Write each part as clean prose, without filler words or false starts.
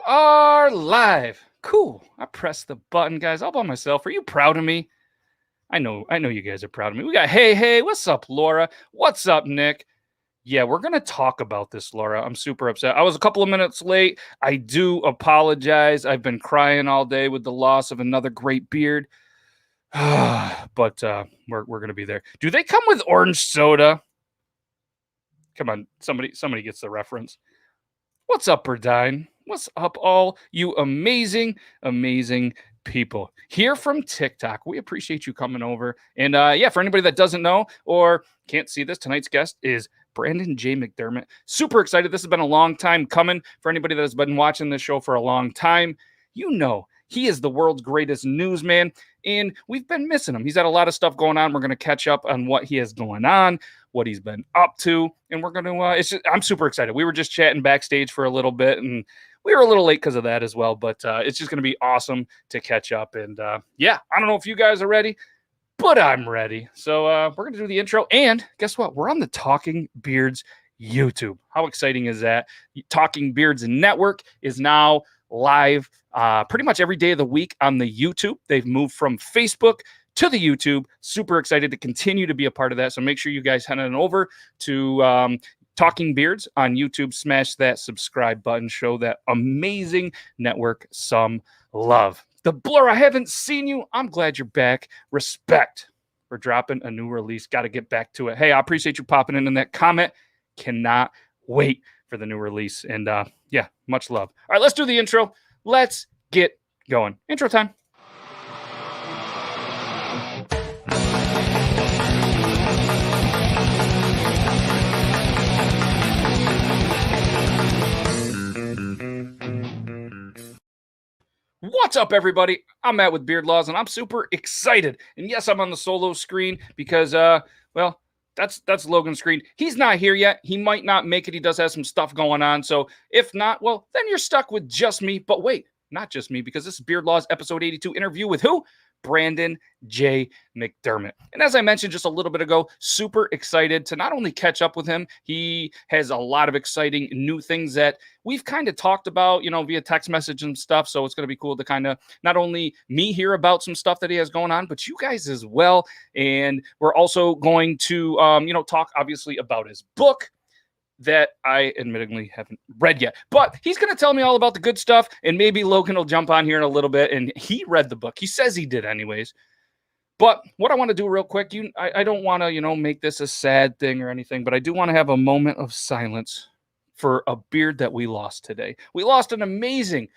are live. Cool. I pressed the button, guys, all by myself. Are you proud of me? I know you guys are proud of me. We got hey, what's up, Laura? What's up, Nick? Yeah, we're gonna talk about this, Laura. I'm super upset. I was a couple of minutes late. I do apologize. I've been crying all day with the loss of another great beard. but we're gonna be there. Do they come with orange soda? Come on, somebody gets the reference. What's up, Berdine? What's up, all you amazing people here from Tic Toc? We appreciate you coming over. And yeah, for anybody that doesn't know or can't see this, tonight's guest is Brandon J McDermott. Super excited. This has been a long time coming. For anybody that has been watching this show for a long time, you know he is the world's greatest newsman, and we've been missing him. He's had a lot of stuff going on. We're going to catch up on what he has going on, what he's been up to, and we're going to I'm super excited. We were just chatting backstage for a little bit, and we were a little late because of that as well, but it's just going to be awesome to catch up. And yeah, I don't know if you guys are ready, but I'm ready. So we're going to do the intro, and guess what? We're on the Talking Beards YouTube. How exciting is that? Talking Beards Network is now live pretty much every day of the week on the YouTube. They've moved from Facebook to the YouTube. Super excited to continue to be a part of that. So make sure you guys head on over to Talking Beards on YouTube. Smash that subscribe button. Show that amazing network some love. The Blur, I haven't seen you. I'm glad you're back. Respect for dropping a new release. Got to get back to it. Hey, I appreciate you popping in that comment. Cannot wait for the new release. And yeah, much love. All right, let's do the intro. Let's get going. Intro time. What's up, everybody? I'm Matt with Beard Laws, and I'm super excited. And yes, I'm on the solo screen because, well, that's Logan's screen. He's not here yet. He might not make it. He does have some stuff going on. So if not, well, then you're stuck with just me. But wait, not just me, because this is Beard Laws episode 82 interview with who? Brandon J McDermott. And as I mentioned just a little bit ago, super excited to not only catch up with him, he has a lot of exciting new things that we've kind of talked about, you know, via text message and stuff. So it's going to be cool to kind of not only me hear about some stuff that he has going on, but you guys as well. And we're also going to, you know, talk obviously about his book that I admittedly haven't read yet, but he's going to tell me all about the good stuff, and maybe Logan will jump on here in a little bit, and he read the book. He says he did anyways. But what I want to do real quick, I don't want to, you know, make this a sad thing or anything, but I do want to have a moment of silence for a beard that we lost today. We lost an amazing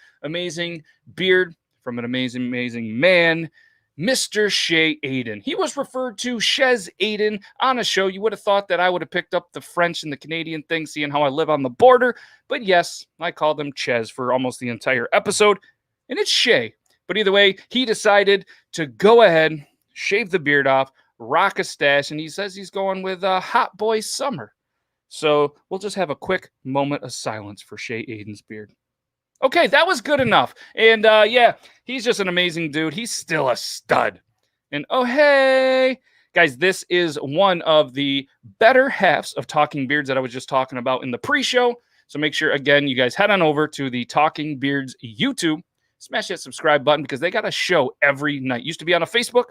beard from an amazing man, Mr. Shea Aiden. He was referred to Shez Aiden on a show. You would have thought that I would have picked up the French and the Canadian thing, seeing how I live on the border. But yes, I called him Chez for almost the entire episode, and it's Shea. But either way, he decided to go ahead, shave the beard off, rock a stash, and he says he's going with Hot Boy Summer. So we'll just have a quick moment of silence for Shea Aiden's beard. Okay, that was good enough. And yeah, he's just an amazing dude. He's still a stud. And oh, hey, guys, this is one of the better halves of Talking Beards that I was just talking about in the pre-show. So make sure, again, you guys head on over to the Talking Beards YouTube. Smash that subscribe button because they got a show every night. Used to be on a Facebook.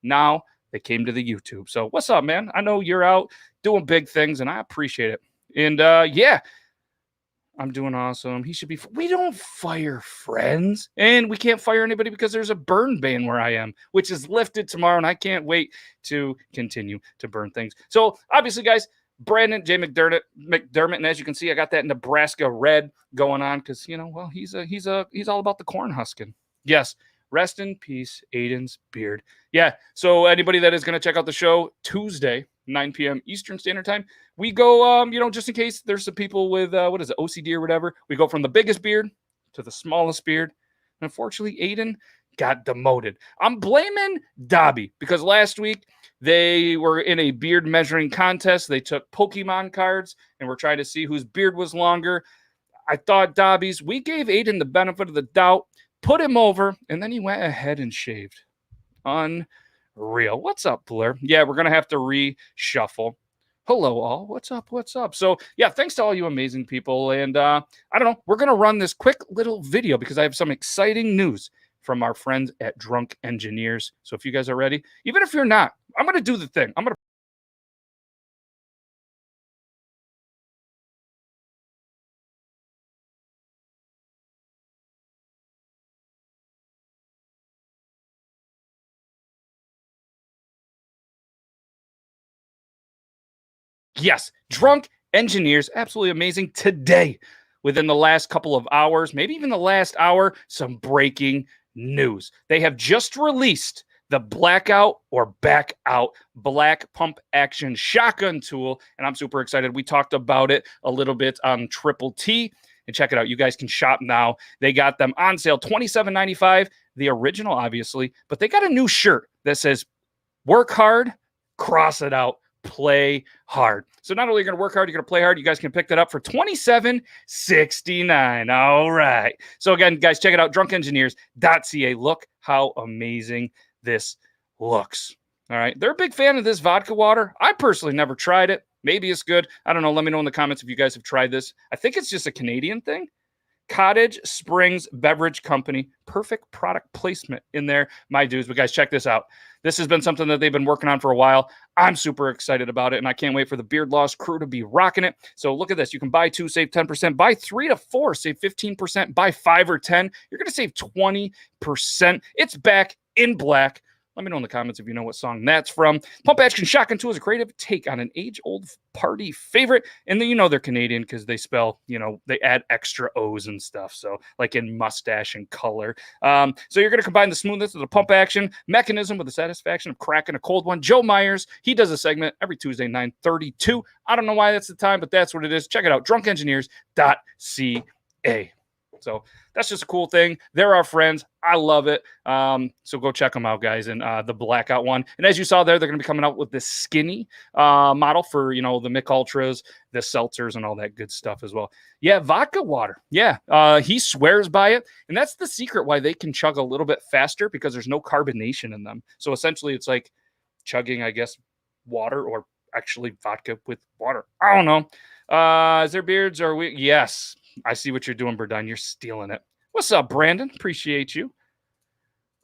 Now they came to the YouTube. So what's up, man? I know you're out doing big things, and I appreciate it. And yeah, I'm doing awesome. He should be. We don't fire friends, and we can't fire anybody because there's a burn ban where I am, which is lifted tomorrow, and I can't wait to continue to burn things. So obviously, guys, Brandon J McDermott, and as you can see, I got that Nebraska red going on because, you know, well, he's all about the corn husking. Yes. Rest in peace, Aiden's beard. Yeah, so anybody that is going to check out the show Tuesday, 9 p.m. Eastern Standard Time, we go, you know, just in case there's some people with, what is it, OCD or whatever, we go from the biggest beard to the smallest beard. And unfortunately, Aiden got demoted. I'm blaming Dobby because last week they were in a beard measuring contest. They took Pokemon cards and were trying to see whose beard was longer. I thought Dobby's. We gave Aiden the benefit of the doubt, put him over, and then he went ahead and shaved. Unreal. What's up, Blair? Yeah, we're going to have to reshuffle. Hello, all. What's up? What's up? So, yeah, thanks to all you amazing people. And I don't know, we're going to run this quick little video because I have some exciting news from our friends at Drunk Engineers. So, if you guys are ready, even if you're not, I'm going to do the thing. I'm going to. Yes, Drunk Engineers, absolutely amazing today. Within the last couple of hours, maybe even the last hour, some breaking news. They have just released the blackout or back out black pump action shotgun tool. And I'm super excited. We talked about it a little bit on Triple T. And check it out. You guys can shop now. They got them on sale, $27.95, the original, obviously. But they got a new shirt that says, work hard, cross it out, play hard. So not only are you going to work hard, you're going to play hard. You guys can pick that up for $27.69. All right. So again, guys, check it out, drunkengineers.ca. Look how amazing this looks. All right. They're a big fan of this vodka water. I personally never tried it. Maybe it's good. I don't know. Let me know in the comments if you guys have tried this. I think it's just a Canadian thing. Cottage Springs Beverage Company. Perfect product placement in there, my dudes. But guys, check this out. This has been something that they've been working on for a while. I'm super excited about it, and I can't wait for the Beard Loss crew to be rocking it. So look at this. You can buy 2, save 10%. Buy 3 to 4, save 15%. Buy 5 or 10, you're going to save 20%. It's back in black. Let me know in the comments if you know what song that's from. Pump Action Shotgun Tool is a creative take on an age-old party favorite. And then, they're Canadian because they spell, they add extra O's and stuff. So like in mustache and color. So you're going to combine the smoothness of the pump action mechanism with the satisfaction of cracking a cold one. Joe Myers, he does a segment every Tuesday, 9:32. I don't know why that's the time, but that's what it is. Check it out, drunkengineers.ca. So that's just a cool thing. They're our friends. I love it. So go check them out, guys. And the blackout one. And as you saw there, they're going to be coming out with this skinny model for, the Mick Ultras, the seltzers, and all that good stuff as well. Yeah, vodka water. Yeah, he swears by it. And that's the secret why they can chug a little bit faster, because there's no carbonation in them. So essentially it's like chugging, I guess, water, or actually vodka with water. I don't know. Is there beards? Or we? Yes. I see what you're doing, Berdine. You're stealing it. What's up, Brandon? Appreciate you.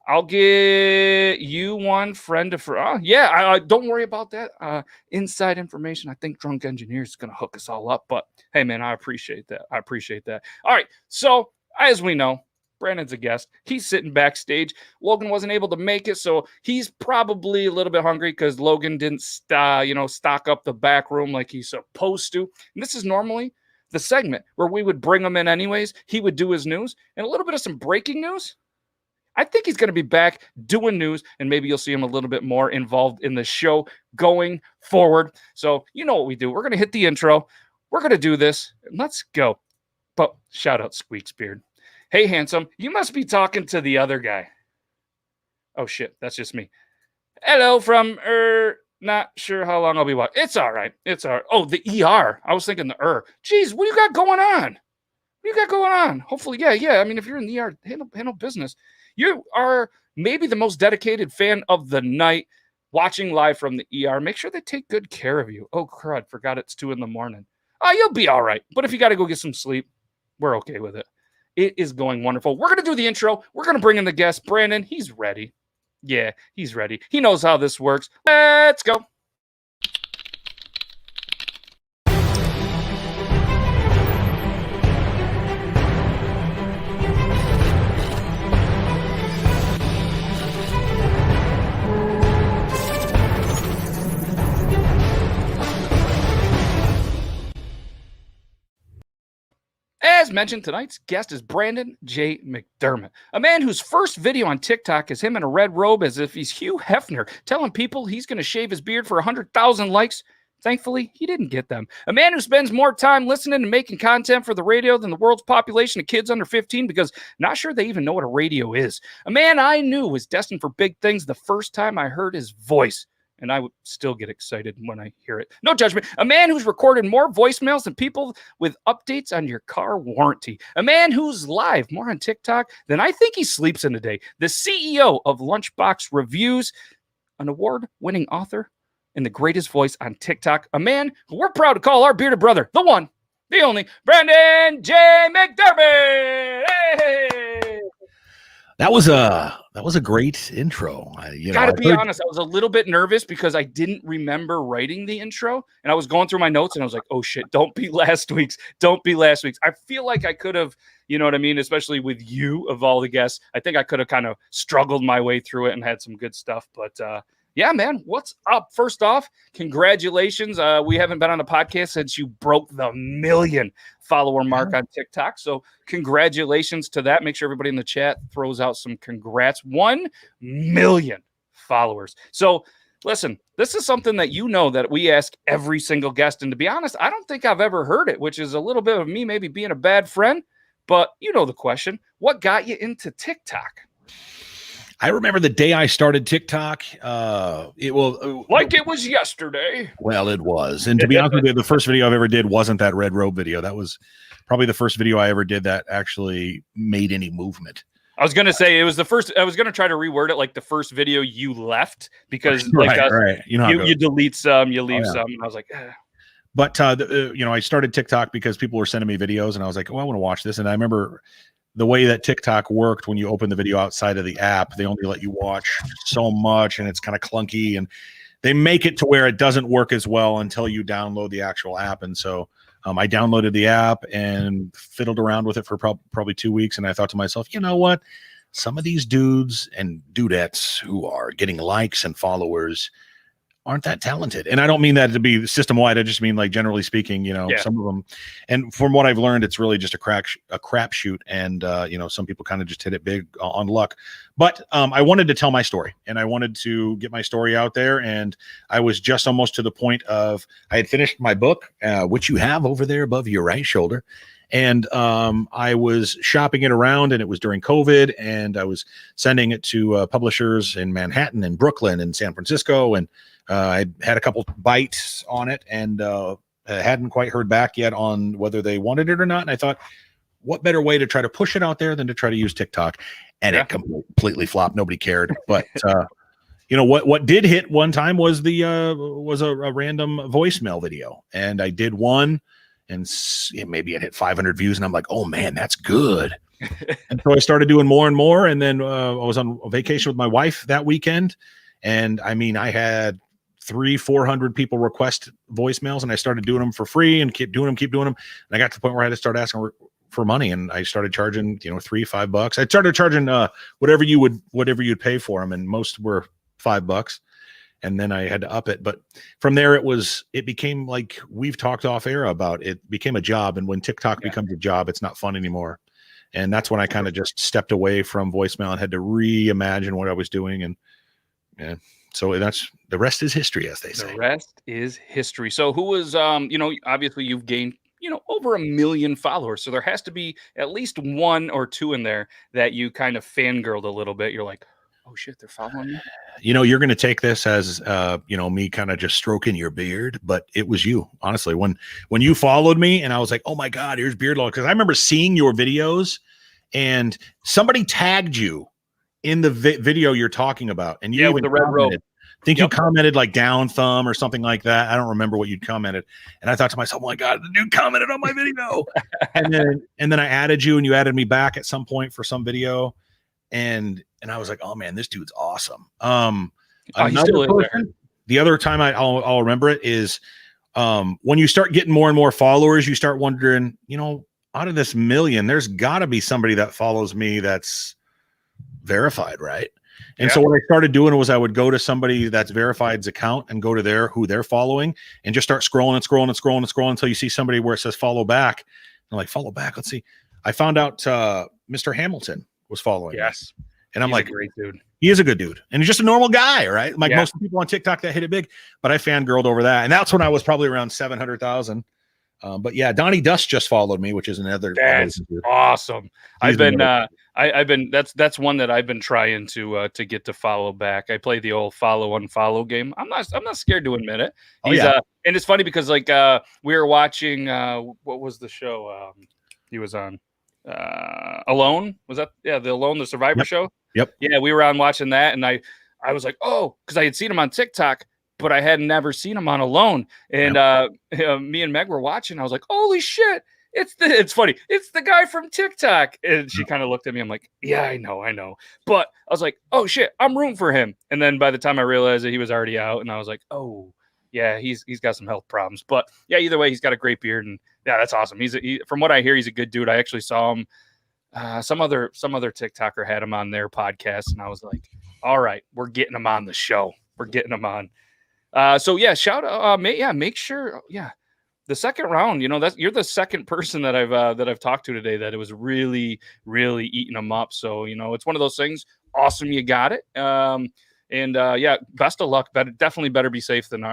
I'll get you one friend of... yeah, don't worry about that. Inside information. I think Drunk Engineers is going to hook us all up. But, hey, man, I appreciate that. I appreciate that. All right, so as we know, Brandon's a guest. He's sitting backstage. Logan wasn't able to make it, so he's probably a little bit hungry because Logan didn't, stock up the back room like he's supposed to. And this is normally the segment where we would bring him in anyways. He would do his news and a little bit of some breaking news. I think he's going to be back doing news, and maybe you'll see him a little bit more involved in the show going forward. So you know what we do. We're going to hit the intro. We're going to do this. And let's go. But shout out Squeaks Beard. Hey, handsome, you must be talking to the other guy. Oh, shit. That's just me. Hello from not sure how long I'll be watching. It's all right. It's all right. Oh, the ER. I was thinking the Jeez, what do you got going on? What do you got going on? Hopefully, yeah. I mean, if you're in the ER, handle business. You are maybe the most dedicated fan of the night, watching live from the ER. Make sure they take good care of you. Oh, crud. Forgot it's 2 a.m. Oh, you'll be all right. But if you got to go get some sleep, we're okay with it. It is going wonderful. We're going to do the intro. We're going to bring in the guest. Brandon, he's ready. Yeah, he's ready. He knows how this works. Let's go. As mentioned, tonight's guest is Brandon J McDermott, a man whose first video on TikTok is him in a red robe as if he's Hugh Hefner, telling people he's going to shave his beard for 100,000 likes. Thankfully, he didn't get them. A man who spends more time listening and making content for the radio than the world's population of kids under 15, because not sure they even know what a radio is. A man I knew was destined for big things the first time I heard his voice. And I would still get excited when I hear it. No judgment. A man who's recorded more voicemails than people with updates on your car warranty. A man who's live more on TikTok than I think he sleeps in a day. The CEO of Lunchbox Reviews, an award-winning author, and the greatest voice on TikTok, a man who we're proud to call our bearded brother, the one, the only, Brandon J McDermott. Hey! That was a great intro. Gotta be honest, I was a little bit nervous because I didn't remember writing the intro, and I was going through my notes, and I was like, "Oh shit, don't be last week's. Don't be last week's." I feel like I could have, you know what I mean, especially with you of all the guests. I think I could have kind of struggled my way through it and had some good stuff. But yeah, man, what's up? First off, congratulations. We haven't been on a podcast since you broke the 1 million follower mark on TikTok. So congratulations to that. Make sure everybody in the chat throws out some congrats. 1 million followers. So listen, this is something that you know that we ask every single guest. And to be honest, I don't think I've ever heard it, which is a little bit of me maybe being a bad friend. But you know the question, what got you into TikTok? I remember the day I started TikTok. It was yesterday. Well, it was. And to be honest with you, the first video I've ever did wasn't that red robe video. That was probably the first video I ever did that actually made any movement. I was going to say it was the first. I was going to try to reword it like the first video you left because right. You delete some, you leave some. And I was like, But I started TikTok because people were sending me videos, and I was like, "Oh, I want to watch this." And I remember the way that TikTok worked when you open the video outside of the app, they only let you watch so much, and it's kind of clunky, and they make it to where it doesn't work as well until you download the actual app. And so I downloaded the app and fiddled around with it for probably 2 weeks, and I thought to myself, you know what? Some of these dudes and dudettes who are getting likes and followers aren't that talented. And I don't mean that to be system wide. I just mean like generally speaking, some of them. And from what I've learned, it's really just a crapshoot. And some people kind of just hit it big on luck. But I wanted to tell my story, and I wanted to get my story out there. And I was just almost to the point of I had finished my book, which you have over there above your right shoulder. And I was shopping it around, and it was during COVID, and I was sending it to publishers in Manhattan and Brooklyn and San Francisco. And I had a couple bites on it, and hadn't quite heard back yet on whether they wanted it or not. And I thought, what better way to try to push it out there than to try to use TikTok? And it completely flopped. Nobody cared. But what did hit one time was a random voicemail video, and I did one, and maybe it hit 500 views, and I'm like, oh man, that's good. And so I started doing more and more, and then I was on vacation with my wife that weekend, and I mean, I had 300-400 people request voicemails, and I started doing them for free and keep doing them. And I got to the point where I had to start asking for money, and I started charging, $3-5. I started charging whatever you'd pay for them, and most were $5. And then I had to up it. But from there, it became like we've talked off air about, it became a job. And when TikTok becomes a job, it's not fun anymore. And that's when I kind of just stepped away from voicemail and had to reimagine what I was doing. And so that's the rest is history, as they say. The rest is history. So who was, obviously you've gained, over 1 million followers. So there has to be at least 1 or 2 in there that you kind of fangirled a little bit. You're like, oh shit, they're following me. You're going to take this as, me kind of just stroking your beard, but it was you, honestly, when you followed me and I was like, oh my God, here's Beardlaw. Cause I remember seeing your videos and somebody tagged you in the video you're talking about. And you with the red robe. I think you commented like down thumb or something like that. I don't remember what you'd commented. And I thought to myself, oh my God, the dude commented on my video. and then I added you, and you added me back at some point for some video. And I was like, oh man, this dude's awesome. The other time I'll remember it is when you start getting more and more followers, you start wondering, out of this 1 million, there's got to be somebody that follows me that's verified, right? And so what I started doing was I would go to somebody that's verified's account and go to who they're following, and just start scrolling until you see somebody where it says follow back. I'm like, follow back. Let's see. I found out Mr. Hamilton was following. Yes. Me. And I'm He's like, a great dude. He is a good dude. And he's just a normal guy, right? Like most people on TikTok that hit it big, but I fangirled over that. And that's when I was probably around 700,000. But yeah, Donnie Dust just followed me, which is another. That's awesome. I've been that's one that I've been trying to get to follow back. I play the old follow unfollow game. I'm not scared to admit it. And it's funny because we were watching what was the show he was on? Alone? Was that the Alone, the Survivor show? Yep. Yeah, we were on watching that, and I was like, oh, because I had seen him on TikTok but I had never seen him on Alone. And me and Meg were watching. I was like, holy shit. It's funny. It's the guy from Tic Toc. And she kind of looked at me. I'm like, yeah, I know. But I was like, oh shit, I'm rooting for him. And then by the time I realized that he was already out, and I was like, oh yeah, he's got some health problems. But yeah, either way, he's got a great beard, and yeah, that's awesome. From what I hear, he's a good dude. I actually saw him. Some other TikToker had him on their podcast, and I was like, all right, we're getting him on the show. We're getting him on. So yeah, shout out. Make sure. Yeah. The second round, you're the second person that I've talked to today that it was really, really eating them up. So, it's one of those things. Awesome. You got it. Yeah, best of luck. Definitely better be safe than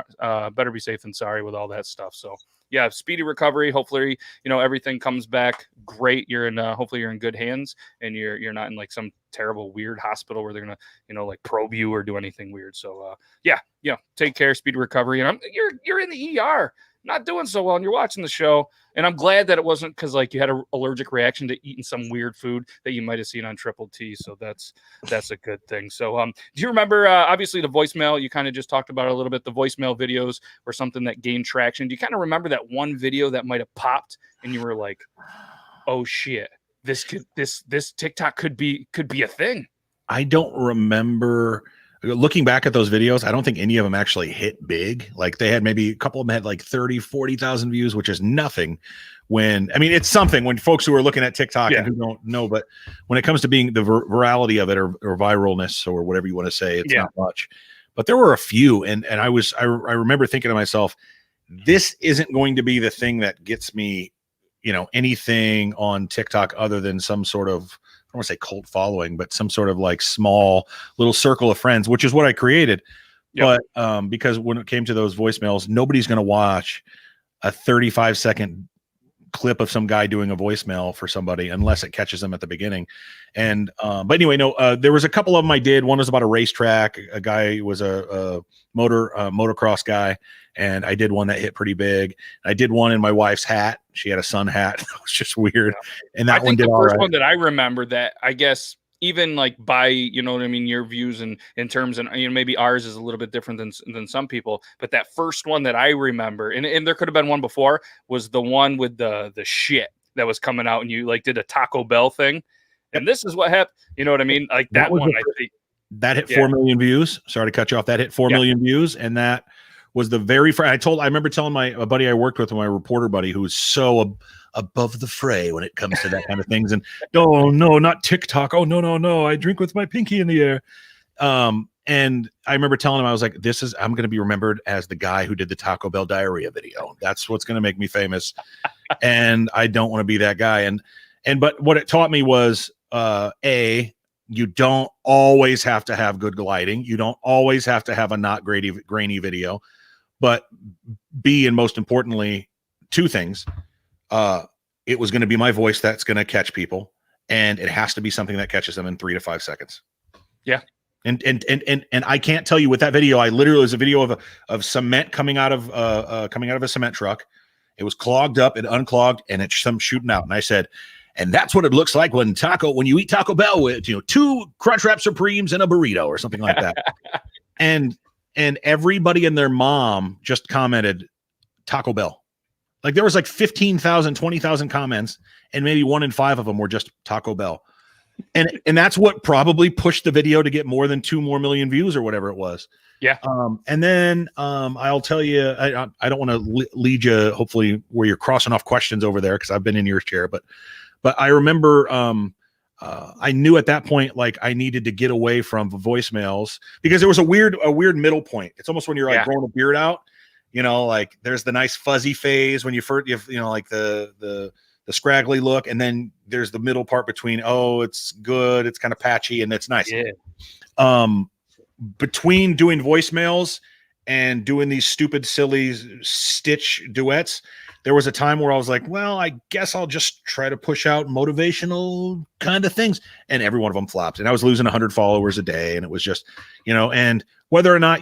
sorry with all that stuff. So yeah, speedy recovery. Hopefully, everything comes back great. Hopefully you're in good hands, and you're not in like some terrible weird hospital where they're gonna, like probe you or do anything weird. So yeah, take care, speedy recovery. And you're in the ER. Not doing so well, and you're watching the show, and I'm glad that it wasn't because like you had an allergic reaction to eating some weird food that you might have seen on Triple T. So that's a good thing. So do you remember obviously the voicemail? You kind of just talked about it a little bit. The voicemail videos were something that gained traction. Do you kind of remember that one video that might have popped and you were like, oh shit, this TikTok could be a thing? I don't remember. Looking back at those videos, I don't think any of them actually hit big. Like they had maybe a couple of them had like 30, 40,000 views, which is nothing. It's something when folks who are looking at TikTok and who don't know, but when it comes to being the virality of it or viralness or whatever you want to say, it's not much. But there were a few, and I remember thinking to myself, this isn't going to be the thing that gets me, anything on TikTok other than some sort of, I don't want to say cult following, but some sort of like small little circle of friends, which is what I created. Yep. But because when it came to those voicemails, nobody's going to watch a 35-second clip of some guy doing a voicemail for somebody unless it catches them at the beginning. And but anyway, there was a couple of them I did. One was about a racetrack. A guy was a motocross guy, and I did one that hit pretty big. I did one in my wife's hat. She had a sun hat. It was just weird. And that one did all right. The first one that I remember that I guess even like by, your views and in terms, and maybe ours is a little bit different than some people, but that first one that I remember, and there could have been one before, was the one with the shit that was coming out, and you like did a Taco Bell thing. And this is what happened. You know what I mean? Like that one, I think that hit 4 million views. Sorry to cut you off. That hit 4 million views. And that was the very first. I remember telling a buddy I worked with, my reporter buddy, who was so above the fray when it comes to that kind of things. And no, not TikTok. Oh, no. I drink with my pinky in the air. And I remember telling him, I was like, I'm going to be remembered as the guy who did the Taco Bell diarrhea video. That's what's going to make me famous. And I don't want to be that guy. But what it taught me was, you don't always have to have good lighting. You don't always have to have a not grainy video, but B, and most importantly, two things. It was going to be my voice that's going to catch people, and it has to be something that catches them in 3 to 5 seconds. Yeah. And I can't tell you with that video, I literally was a video of cement coming out of a cement truck. It was clogged up, it unclogged, and it's some shooting out. And I said, and that's what it looks like when you eat Taco Bell with 2 Crunchwrap Supremes and a burrito or something like that. and everybody and their mom just commented Taco Bell. Like there was like 15,000, 20,000 comments, and maybe 1 in 5 of them were just Taco Bell. And that's what probably pushed the video to get more than 2 more million views or whatever it was. Yeah. And then I'll tell you, I don't want to lead you hopefully where you're crossing off questions over there, because I've been in your chair, but I remember I knew at that point, like I needed to get away from voicemails, because there was a weird middle point. It's almost when you're like growing a beard out, like there's the nice fuzzy phase when you first, like the scraggly look. And then there's the middle part between, oh, it's good, it's kind of patchy, and it's nice. Yeah. Between doing voicemails and doing these stupid, silly Stitch duets, there was a time where I was like, well, I guess I'll just try to push out motivational kind of things. And every one of them flopped. And I was losing 100 followers a day. And it was just, and whether or not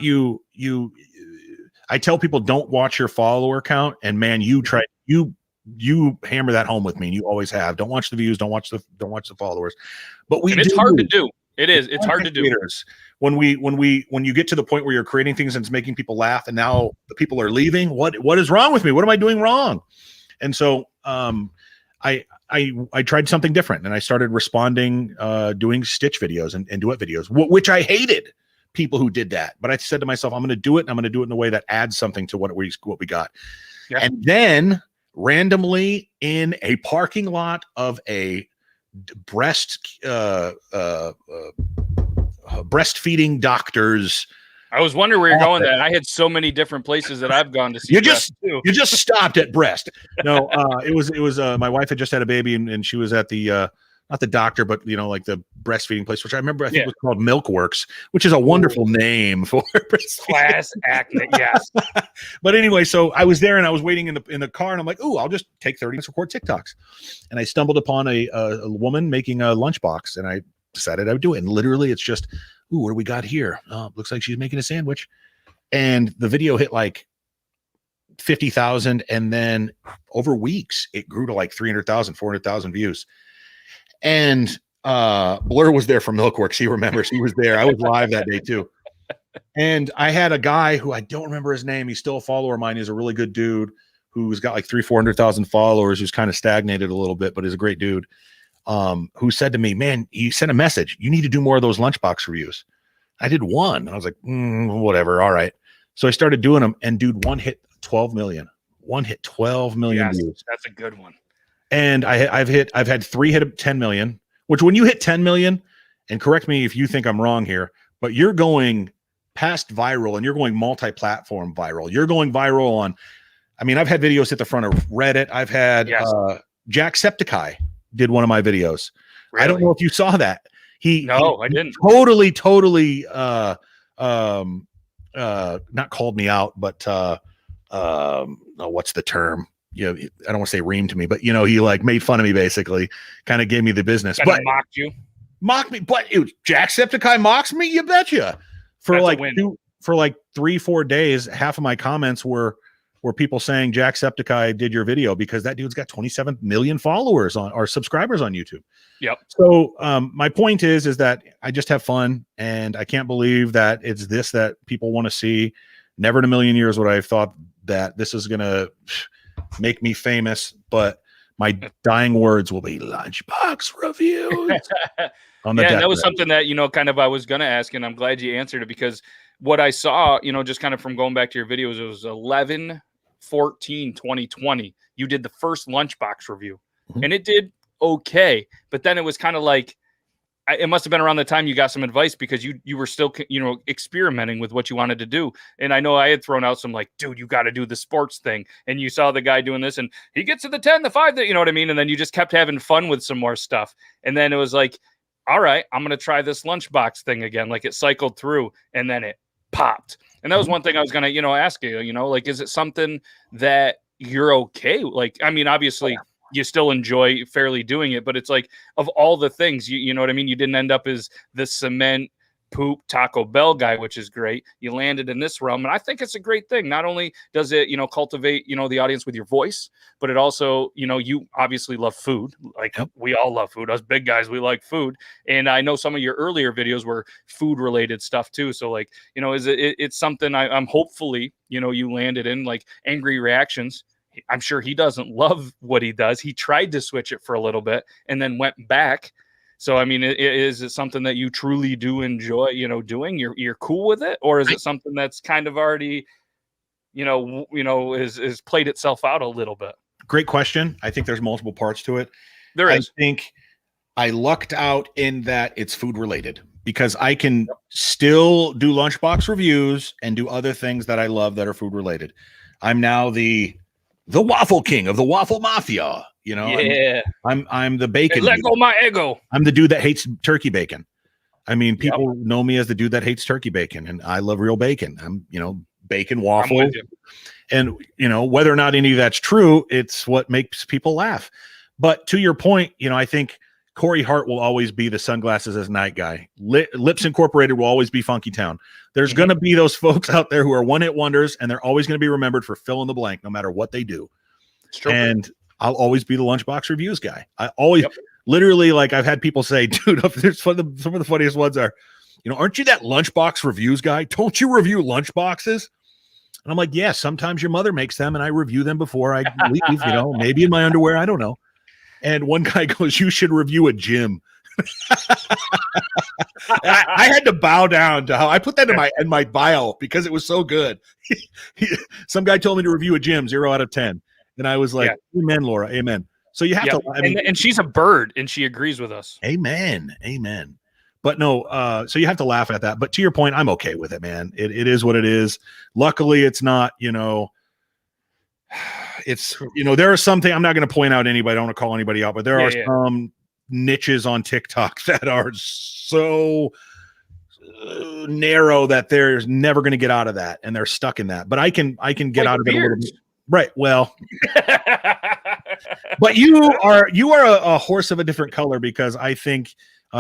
I tell people, don't watch your follower count. And man, you hammer that home with me. And you always have. Don't watch the views. Don't watch the followers. But it's hard to do. It is. It's hard to do. When you get to the point where you're creating things and it's making people laugh, and now the people are leaving, what is wrong with me? What am I doing wrong? And so I tried something different, and I started responding, doing stitch videos and duet videos, which I hated people who did that. But I said to myself, I'm going to do it, and I'm going to do it in a way that adds something to what we got. Yeah. And then randomly in a parking lot of a breastfeeding doctors. I was wondering where you're going. That I had so many different places that I've gone to see. You just stopped at breast. No, it was my wife had just had a baby, and she was at the not the doctor, but like the breastfeeding place, which I remember I think was called Milkworks, which is a wonderful name for class acne. Yes. But anyway, so I was there and I was waiting in the car, and I'm like, I'll just take 30 minutes to record TikToks. And I stumbled upon a woman making a lunchbox, and I decided I would do it. And literally it's just, what do we got here? Looks like she's making a sandwich. And the video hit like 50,000. And then over weeks, it grew to like 300,000, 400,000 views. And Blur was there from Milkworks. He remembers. He was there. I was live that day too. And I had a guy who I don't remember his name. He's still a follower of mine. He's a really good dude who's got like 300,000-400,000 followers, who's kind of stagnated a little bit, but is a great dude. Who said to me, man, you sent a message. You need to do more of those lunchbox reviews. I did one. I was like, whatever. All right. So I started doing them, and dude, one hit 12 million. One hit 12 million views. That's a good one. And I've had 3 hit 10 million, which when you hit 10 million, and correct me if you think I'm wrong here, but you're going past viral and you're going multi-platform viral. You're going viral on, I've had videos hit the front of Reddit. I've had Jacksepticeye did one of my videos. Really? I don't know if you saw that. I didn't. Totally not called me out, but what's the term? I don't want to say reamed to me, but he like made fun of me, basically, kind of gave me the business. But mocked me. But Jacksepticeye mocks me, you betcha. For 3-4 days, half of my comments were people saying Jacksepticeye did your video, because that dude's got 27 million followers or subscribers on YouTube. Yep. So my point is that I just have fun, and I can't believe that it's this that people want to see. Never in a million years would I have thought that this is gonna make me famous, but my dying words will be lunchbox reviews. And that was something that kind of I was gonna ask, and I'm glad you answered it, because what I saw, just kind of from going back to your videos, it was 11/14/2020. You did the first lunchbox review, and it did okay, but then it was kind of like, it must have been around the time you got some advice, because you were still experimenting with what you wanted to do. And I know I had thrown out some like, dude, you got to do the sports thing, and you saw the guy doing this, and he gets to the 10, the 5, that, you know what I mean? And then you just kept having fun with some more stuff, and then it was like, all right, I'm gonna try this lunchbox thing again. Like, it cycled through, and then it popped. And that was one thing I was gonna ask you, like, is it something that you're okay? Like, obviously you still enjoy fairly doing it, but it's like, of all the things, you know what I mean? You didn't end up as the cement poop Taco Bell guy, which is great. You landed in this realm, and I think it's a great thing. Not only does it, cultivate, the audience with your voice, but it also, you obviously love food. Like, we all love food. Us big guys, we like food. And I know some of your earlier videos were food related stuff too. So like, it's something I'm hopefully, you landed in, like Angry Reactions. I'm sure he doesn't love what he does. He tried to switch it for a little bit and then went back. So, is it something that you truly do enjoy, doing? You're cool with it? Or is it something that's kind of already, is played itself out a little bit? Great question. I think there's multiple parts to it. There is. I think I lucked out in that it's food related, because I can still do lunchbox reviews and do other things that I love that are food related. I'm now the waffle king of the waffle mafia, Yeah. I'm the bacon. Hey, let go my ego. I'm the dude that hates turkey bacon. People know me as the dude that hates turkey bacon, and I love real bacon. I'm, bacon waffle. And, whether or not any of that's true, it's what makes people laugh. But to your point, I think Corey Hart will always be the sunglasses as night guy. Lips Incorporated will always be Funky Town. There's going to be those folks out there who are one-hit wonders, and they're always going to be remembered for fill in the blank, no matter what they do. It's true. And I'll always be the lunchbox reviews guy. I always, literally, like I've had people say, dude, there's some of the funniest ones are, aren't you that lunchbox reviews guy? Don't you review lunchboxes? And I'm like, yeah, sometimes your mother makes them and I review them before I leave, maybe in my underwear. I don't know. And one guy goes, you should review a gym. I had to bow down to how I put that in my bio because it was so good. Some guy told me to review a gym, 0 out of 10. And I was like, amen, Laura, amen. So you have to, and she's a bird and she agrees with us. Amen. But no, so you have to laugh at that. But to your point, I'm okay with it, man. It is what it is. Luckily, it's not, it's, there are something, I'm not going to point out anybody, I don't want to call anybody out, but there are some niches on TikTok that are so narrow that there's never going to get out of that. And they're stuck in that, but I can get out of it a little bit. Right. Well, but you are a horse of a different color because I think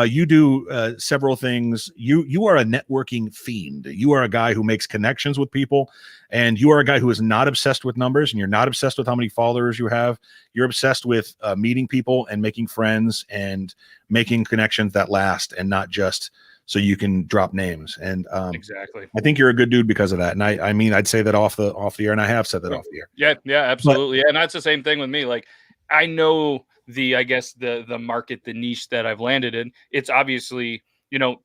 you do several things. You are a networking fiend. You are a guy who makes connections with people, and you are a guy who is not obsessed with numbers, and you're not obsessed with how many followers you have. You're obsessed with meeting people and making friends and making connections that last, and not just so you can drop names. And exactly, I think you're a good dude because of that. And I mean, I'd say that off the air, and I have said that off the air. Yeah, absolutely. And that's the same thing with me. Like, I know the market, the niche that I've landed in. It's obviously,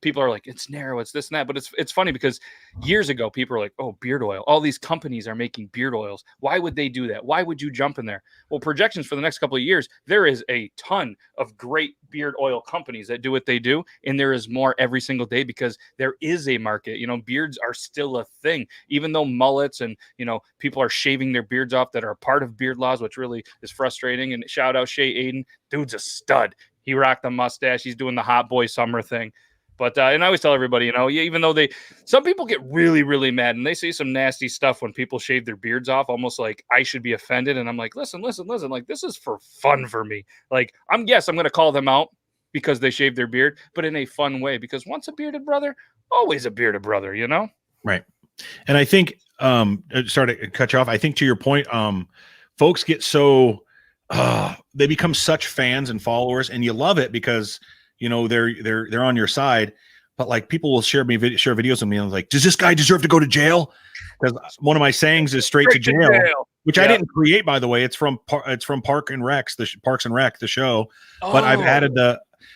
people are like, it's narrow, it's this and that, but it's funny because years ago people are like, oh, beard oil, all these companies are making beard oils. Why would they do that? Why would you jump in there? Well, projections for the next couple of years, there is a ton of great beard oil companies that do what they do, and there is more every single day because there is a market. Beards are still a thing, even though mullets and people are shaving their beards off that are a part of beard laws, which really is frustrating. And shout out Shay Aiden, dude's a stud. He rocked the mustache. He's doing the hot boy summer thing. But and I always tell everybody, even though some people get really, really mad and they say some nasty stuff when people shave their beards off, almost like I should be offended. And I'm like, listen, like, this is for fun for me. Like, I'm going to call them out because they shave their beard, but in a fun way, because once a bearded brother, always a bearded brother, Right. And I think, sorry to cut you off. I think to your point, folks get so, they become such fans and followers, and you love it because they're on your side. But like, people will share videos with me and like, does this guy deserve to go to jail? Because one of my sayings is straight to jail, which I didn't create, by the way. It's from Parks and Rec, the show. But I've added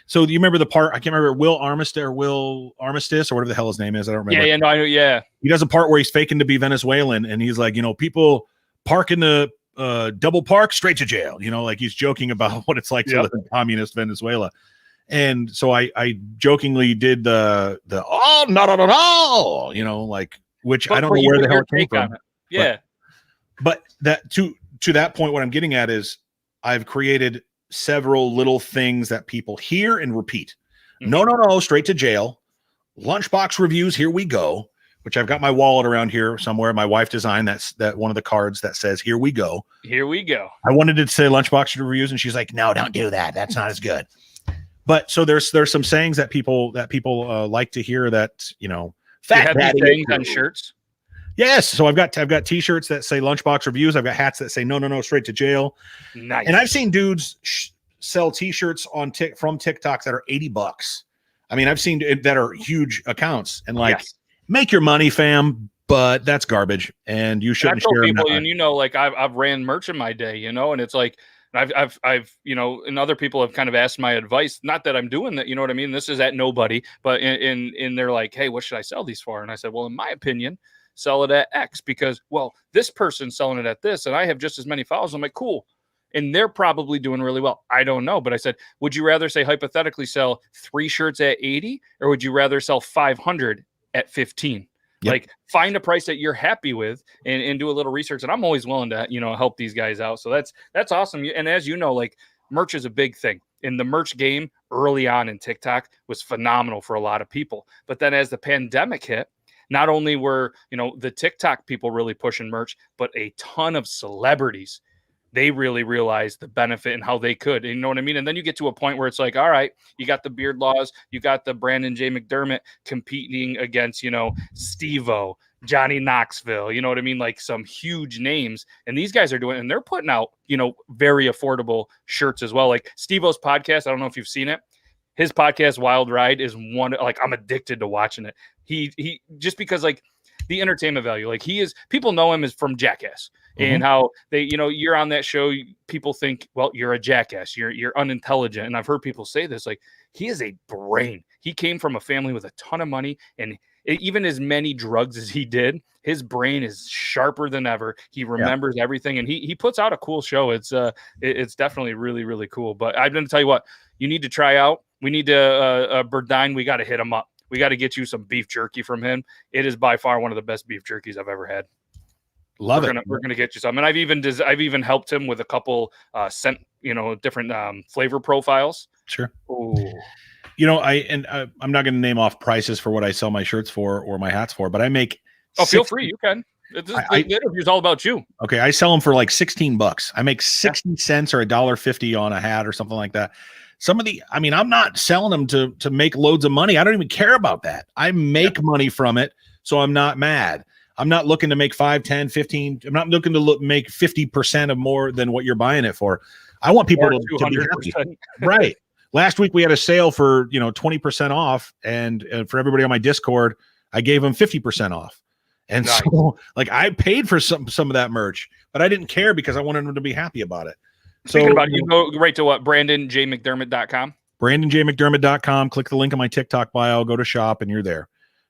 so do you remember the part? I can't remember, Will Armistice or whatever the hell his name is. I don't remember. He does a part where he's faking to be Venezuelan, and he's like, people park in the double park, straight to jail. Like he's joking about what it's like to live in communist Venezuela. And so I jokingly did the not at all, like, which I don't know where the hell it came from. Yeah. But that to that point, what I'm getting at is I've created several little things that people hear and repeat. Mm-hmm. No, straight to jail. Lunchbox reviews, here we go. Which I've got my wallet around here somewhere. My wife designed that one of the cards that says, here we go. Here we go. I wanted to say lunchbox reviews, and she's like, no, don't do that. That's not as good. But so there's some sayings that people like to hear that, fat daddy sayings on shirts. Yes. So I've got t-shirts that say lunchbox reviews. I've got hats that say, no, straight to jail. Nice. And I've seen dudes sell t-shirts from TikTok that are $80. I mean, I've seen that are huge accounts, and like, make your money, fam, but that's garbage, and you shouldn't share people. And like I've ran merch in my day, and it's like I've and other people have kind of asked my advice. Not that I'm doing that, you know what I mean? This is at nobody, but in they're like, hey, what should I sell these for? And I said, well, in my opinion, sell it at X, because this person's selling it at this, and I have just as many followers. I'm like, cool. And they're probably doing really well. I don't know. But I said, would you rather, say, hypothetically, sell 3 shirts at 80, or would you rather sell 500 at 15? Yep. Like, find a price that you're happy with and do a little research. And I'm always willing to, help these guys out. So that's awesome. And as you know, like, merch is a big thing. And the merch game early on in TikTok was phenomenal for a lot of people. But then as the pandemic hit, not only were, the TikTok people really pushing merch, but a ton of celebrities, they really realized the benefit and how they could, you know what I mean? And then you get to a point where it's like, all right, you got the Beard Laws, you got the Brandon J McDermott competing against, Steve-O Johnny Knoxville, you know what I mean? Like some huge names. And these guys are doing, and they're putting out, very affordable shirts as well. Like Steve-O's podcast, I don't know if you've seen it. His podcast, Wild Ride, is one, like, I'm addicted to watching it. He just because, like, the entertainment value, like, people know him as from Jackass. And how they, you're on that show, people think, well, you're a jackass, you're unintelligent. And I've heard people say this, like, he is a brain. He came from a family with a ton of money, and even as many drugs as he did, his brain is sharper than ever. He remembers everything, and he puts out a cool show. It's definitely really, really cool. But I'm going to tell you what, you need to try out. We need to, Burdine, we got to hit him up. We got to get you some beef jerky from him. It is by far one of the best beef jerkies I've ever had. We're gonna get you some, and I've even helped him with a couple different flavor profiles. Sure. Ooh. I'm not going to name off prices for what I sell my shirts for or my hats for, but I make. Feel free, you can. The interview's all about you. Okay, I sell them for like $16. I make 60 cents or $1.50 on a hat or something like that. I'm not selling them to make loads of money. I don't even care about that. I make money from it, so I'm not mad. I'm not looking to make 5, 10, 15. I'm not looking to make 50% of more than what you're buying it for. I want people to be happy. Right. Last week we had a sale for 20% off, and for everybody on my Discord, I gave them 50% off. And nice. So, like, I paid for some of that merch, but I didn't care because I wanted them to be happy about it. Speaking about it, you go right to what? BrandonJMcDermott.com. BrandonJMcDermott.com. Click the link in my TikTok bio. Go to shop, and you're there.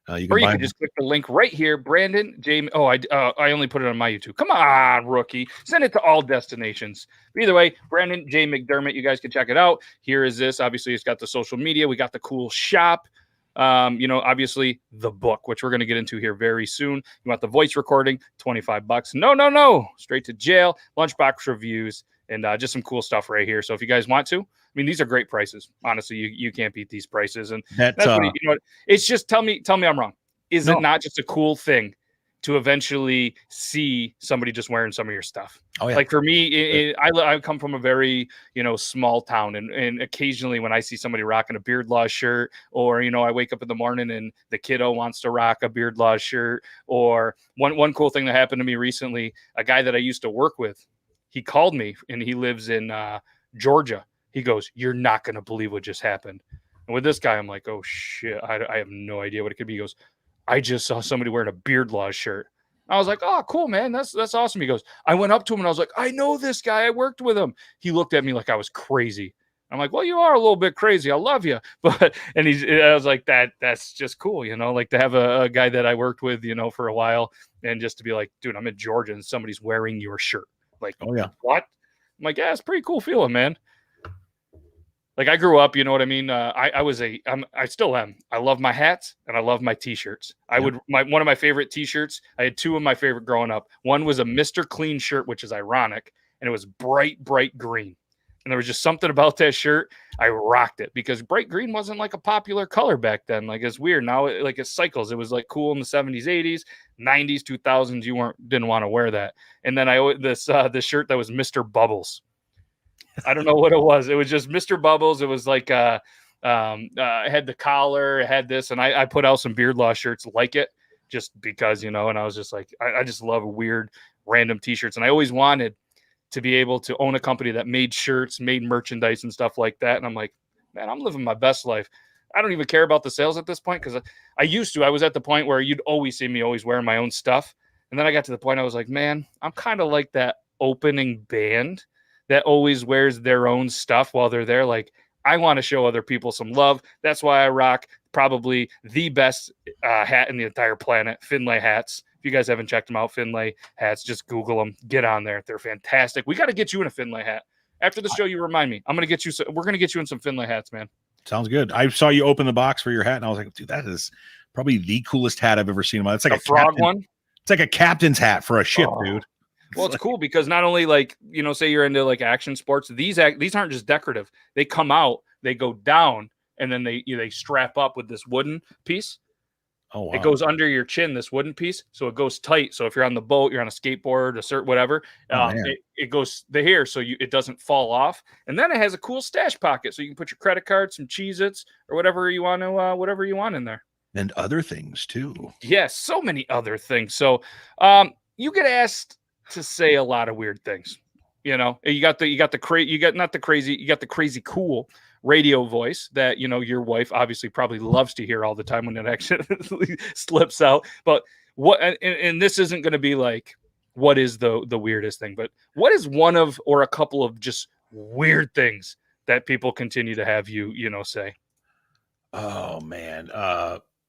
You can just click the link right here, Brandon J. Oh, I only put it on my YouTube. Come on, rookie. Send it to all destinations. But either way, Brandon J. McDermott, you guys can check it out. Here is this. Obviously, it's got the social media. We got the cool shop. Obviously the book, which we're going to get into here very soon. You want the voice recording, $25. No. Straight to jail. Lunchbox reviews, and just some cool stuff right here. So if you guys want to, these are great prices. Honestly, you can't beat these prices. And that's what it's just, tell me I'm wrong. Is it not just a cool thing to eventually see somebody just wearing some of your stuff? Oh, yeah. Like for me, I come from a very, small town, and occasionally when I see somebody rocking a Beard Law shirt, or, I wake up in the morning and the kiddo wants to rock a Beard Law shirt, or one cool thing that happened to me recently, a guy that I used to work with, he called me, and he lives in Georgia. He goes, "You're not going to believe what just happened." And with this guy, I'm like, "Oh shit, I have no idea what it could be." He goes, "I just saw somebody wearing a Beard Law shirt." I was like, "Oh, cool, man. That's awesome." He goes, "I went up to him and I was like, I know this guy. I worked with him." He looked at me like I was crazy. I'm like, "Well, you are a little bit crazy. I love you." I was like, that's just cool, like to have a guy that I worked with, for a while, and just to be like, "Dude, I'm in Georgia and somebody's wearing your shirt." Like, oh yeah, what? I'm like, "Yeah, it's pretty cool feeling, man." Like, I grew up, you know what I mean? I still am. I love my hats and I love my t-shirts. One of my favorite t-shirts, I had two of my favorite growing up. One was a Mr. Clean shirt, which is ironic, and it was bright green. And there was just something about that shirt. I rocked it because bright green wasn't like a popular color back then. Like, it's weird. Now it cycles. It was like cool in the 70s, 80s, 90s, 2000s. You didn't want to wear that. And then this shirt that was Mr. Bubbles. I don't know what it was. It was just Mr. Bubbles. It was like it had the collar, it had this, and I put out some Beard Law shirts like it just because, and I was just like, I just love weird random t-shirts. And I always wanted to be able to own a company that made shirts, made merchandise and stuff like that. And I'm like, man, I'm living my best life. I don't even care about the sales at this point, because I was at the point where you'd always see me always wearing my own stuff. And then I got to the point I was like, man, I'm kind of like that opening band that always wears their own stuff while they're there. Like, I want to show other people some love. That's why I rock probably the best hat in the entire planet, Finlay hats. If you guys haven't checked them out, Finlay hats, just Google them. Get on there. They're fantastic. We got to get you in a Finlay hat. After the show, you remind me. We're going to get you in some Finlay hats, man. Sounds good. I saw you open the box for your hat, and I was like, dude, that is probably the coolest hat I've ever seen. It's like a frog one. It's like a captain's hat for a ship, dude. Well, it's cool because not only, like, say you're into like action sports, these aren't just decorative. They come out, they go down, and then they strap up with this wooden piece. Oh, wow. It goes under your chin, this wooden piece, so it goes tight. So if you're on the boat, you're on a skateboard, a cert, whatever, it goes here, so it doesn't fall off. And then it has a cool stash pocket, so you can put your credit card, some Cheez-Its, or whatever you want in there. And other things too. Yes, so many other things. So you get asked to say a lot of weird things. You know, you got the crazy cool radio voice that, you know, your wife obviously probably loves to hear all the time when it actually slips out. But what, and this isn't going to be like, what is the weirdest thing, but what is one of, or a couple of just weird things that people continue to have you, you know, say? Oh man.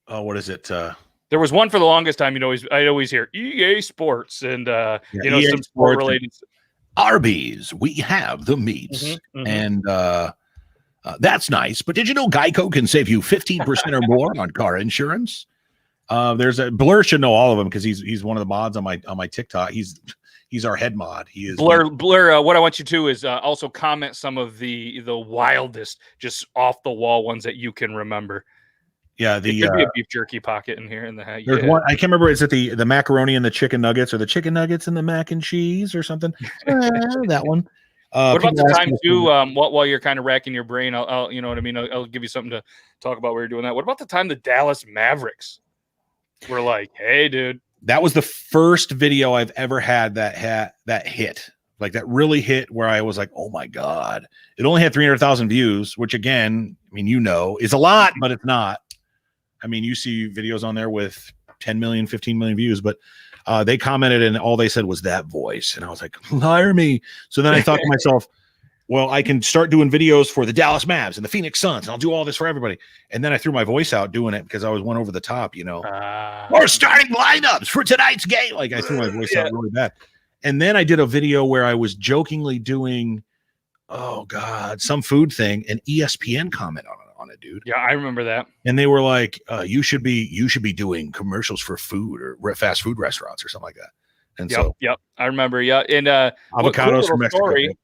What is it? There was one for the longest time, you know, I'd always hear EA Sports and, you know, EA some sport related. Arby's, we have the meats. And that's nice. But did you know Geico can save you 15% or more on car insurance? There's a Blur should know all of them because he's one of the mods on my TikTok. He's our head mod. He is Blur. What I want you to is also comment some of the wildest, just off the wall ones that you can remember. Yeah, there could be a beef jerky pocket in here in the hat. There's one I can't remember. Is it the macaroni and the chicken nuggets, or the chicken nuggets and the mac and cheese, or something? That one. What about the time too? While you're kind of racking your brain, I'll you know what I mean. I'll give you something to talk about while you're doing that. What about the time the Dallas Mavericks were like, "Hey, dude"? That was the first video I've ever had that hit, like that really hit, where I was like, "Oh my god!" It only had 300,000 views, which again, I mean, you know, is a lot, but it's not. I mean, you see videos on there with 10 million, 15 million views, but they commented and all they said was that voice. And I was like, hire me. So then I thought to myself, well, I can start doing videos for the Dallas Mavs and the Phoenix Suns, and I'll do all this for everybody. And then I threw my voice out doing it because I was one over the top, you know. Or starting lineups for tonight's game. Like I threw my voice out really bad. And then I did a video where I was jokingly doing, oh God, some food thing, and ESPN commented on it, dude. Yeah, I remember that. And they were like, you should be doing commercials for food or fast food restaurants or something like that. And yep, I remember. Yeah, and avocados from Mexico. Story,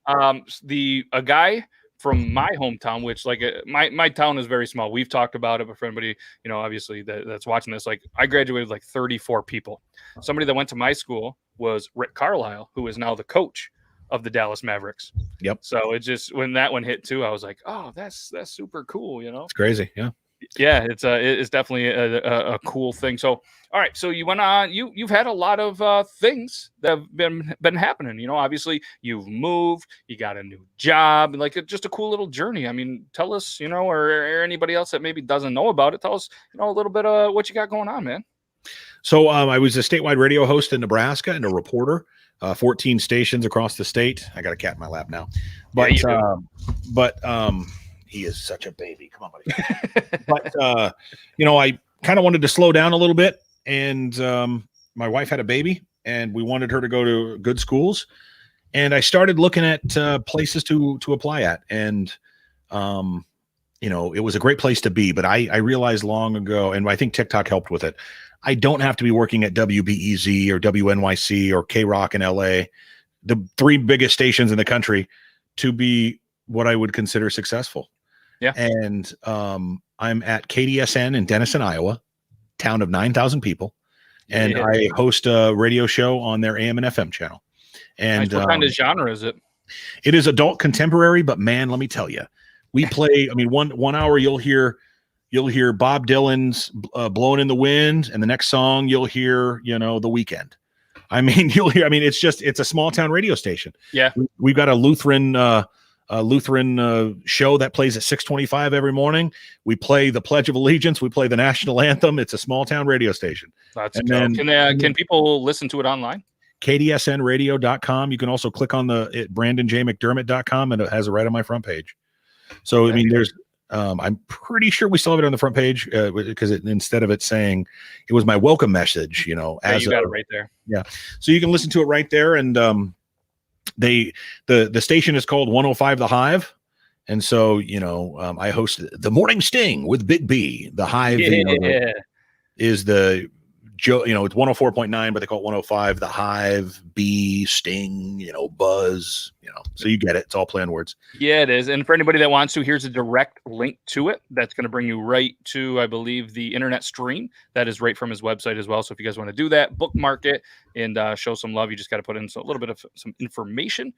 a guy from my hometown, which like my town is very small. We've talked about it, but for anybody, you know, obviously that's watching this, like I graduated with like 34 people. Somebody that went to my school was Rick Carlisle, who is now the coach of the Dallas Mavericks. Yep. So it just, when that one hit too, I was like, oh, that's super cool, you know. It's crazy. Yeah. Yeah, it's definitely a cool thing. So, all right, so you went on. You've had a lot of things that have been happening. You know, obviously you've moved, you got a new job, like just a cool little journey. I mean, tell us, you know, or anybody else that maybe doesn't know about it, tell us, you know, a little bit of what you got going on, man. So I was a statewide radio host in Nebraska and a reporter. 14 stations across the state. I got a cat in my lap now, but he is such a baby. Come on, buddy. But you know, I kind of wanted to slow down a little bit, and my wife had a baby, and we wanted her to go to good schools, and I started looking at places to apply at, and you know, it was a great place to be, but I realized long ago, and I think TikTok helped with it, I don't have to be working at WBEZ or WNYC or K-Rock in LA, the three biggest stations in the country, to be what I would consider successful. Yeah. And I'm at KDSN in Denison, Iowa, town of 9,000 people. And I host a radio show on their AM and FM channel. And what kind of genre is it? It is adult contemporary, but man, let me tell you, we play, I mean, one hour you'll hear Bob Dylan's Blowing in the Wind, and the next song you'll hear, you know, The Weeknd. I mean, you'll hear, I mean, it's a small town radio station. Yeah. We've got a Lutheran show that plays at 6:25 every morning. We play the Pledge of Allegiance. We play the national anthem. It's a small town radio station. That's cool. Can people listen to it online? KDSNradio.com. You can also click on BrandonJMcDermott.com, and it has it right on my front page. So, I mean, there's, I'm pretty sure we still have it on the front page because instead of it saying, it was my welcome message, you know, you got it right there. Yeah. So you can listen to it right there. And the station is called 105 The Hive. And so, you know, I host the Morning Sting with Big B. The Hive is the, you know, it's 104.9, but they call it 105, The Hive, B, Sting, you know, Buzz, you know, so you get it. It's all play on words. Yeah, it is. And for anybody that wants to, here's a direct link to it. That's going to bring you right to, I believe, the internet stream. That is right from his website as well. So if you guys want to do that, bookmark it and show some love, you just got to put in a little bit of some information.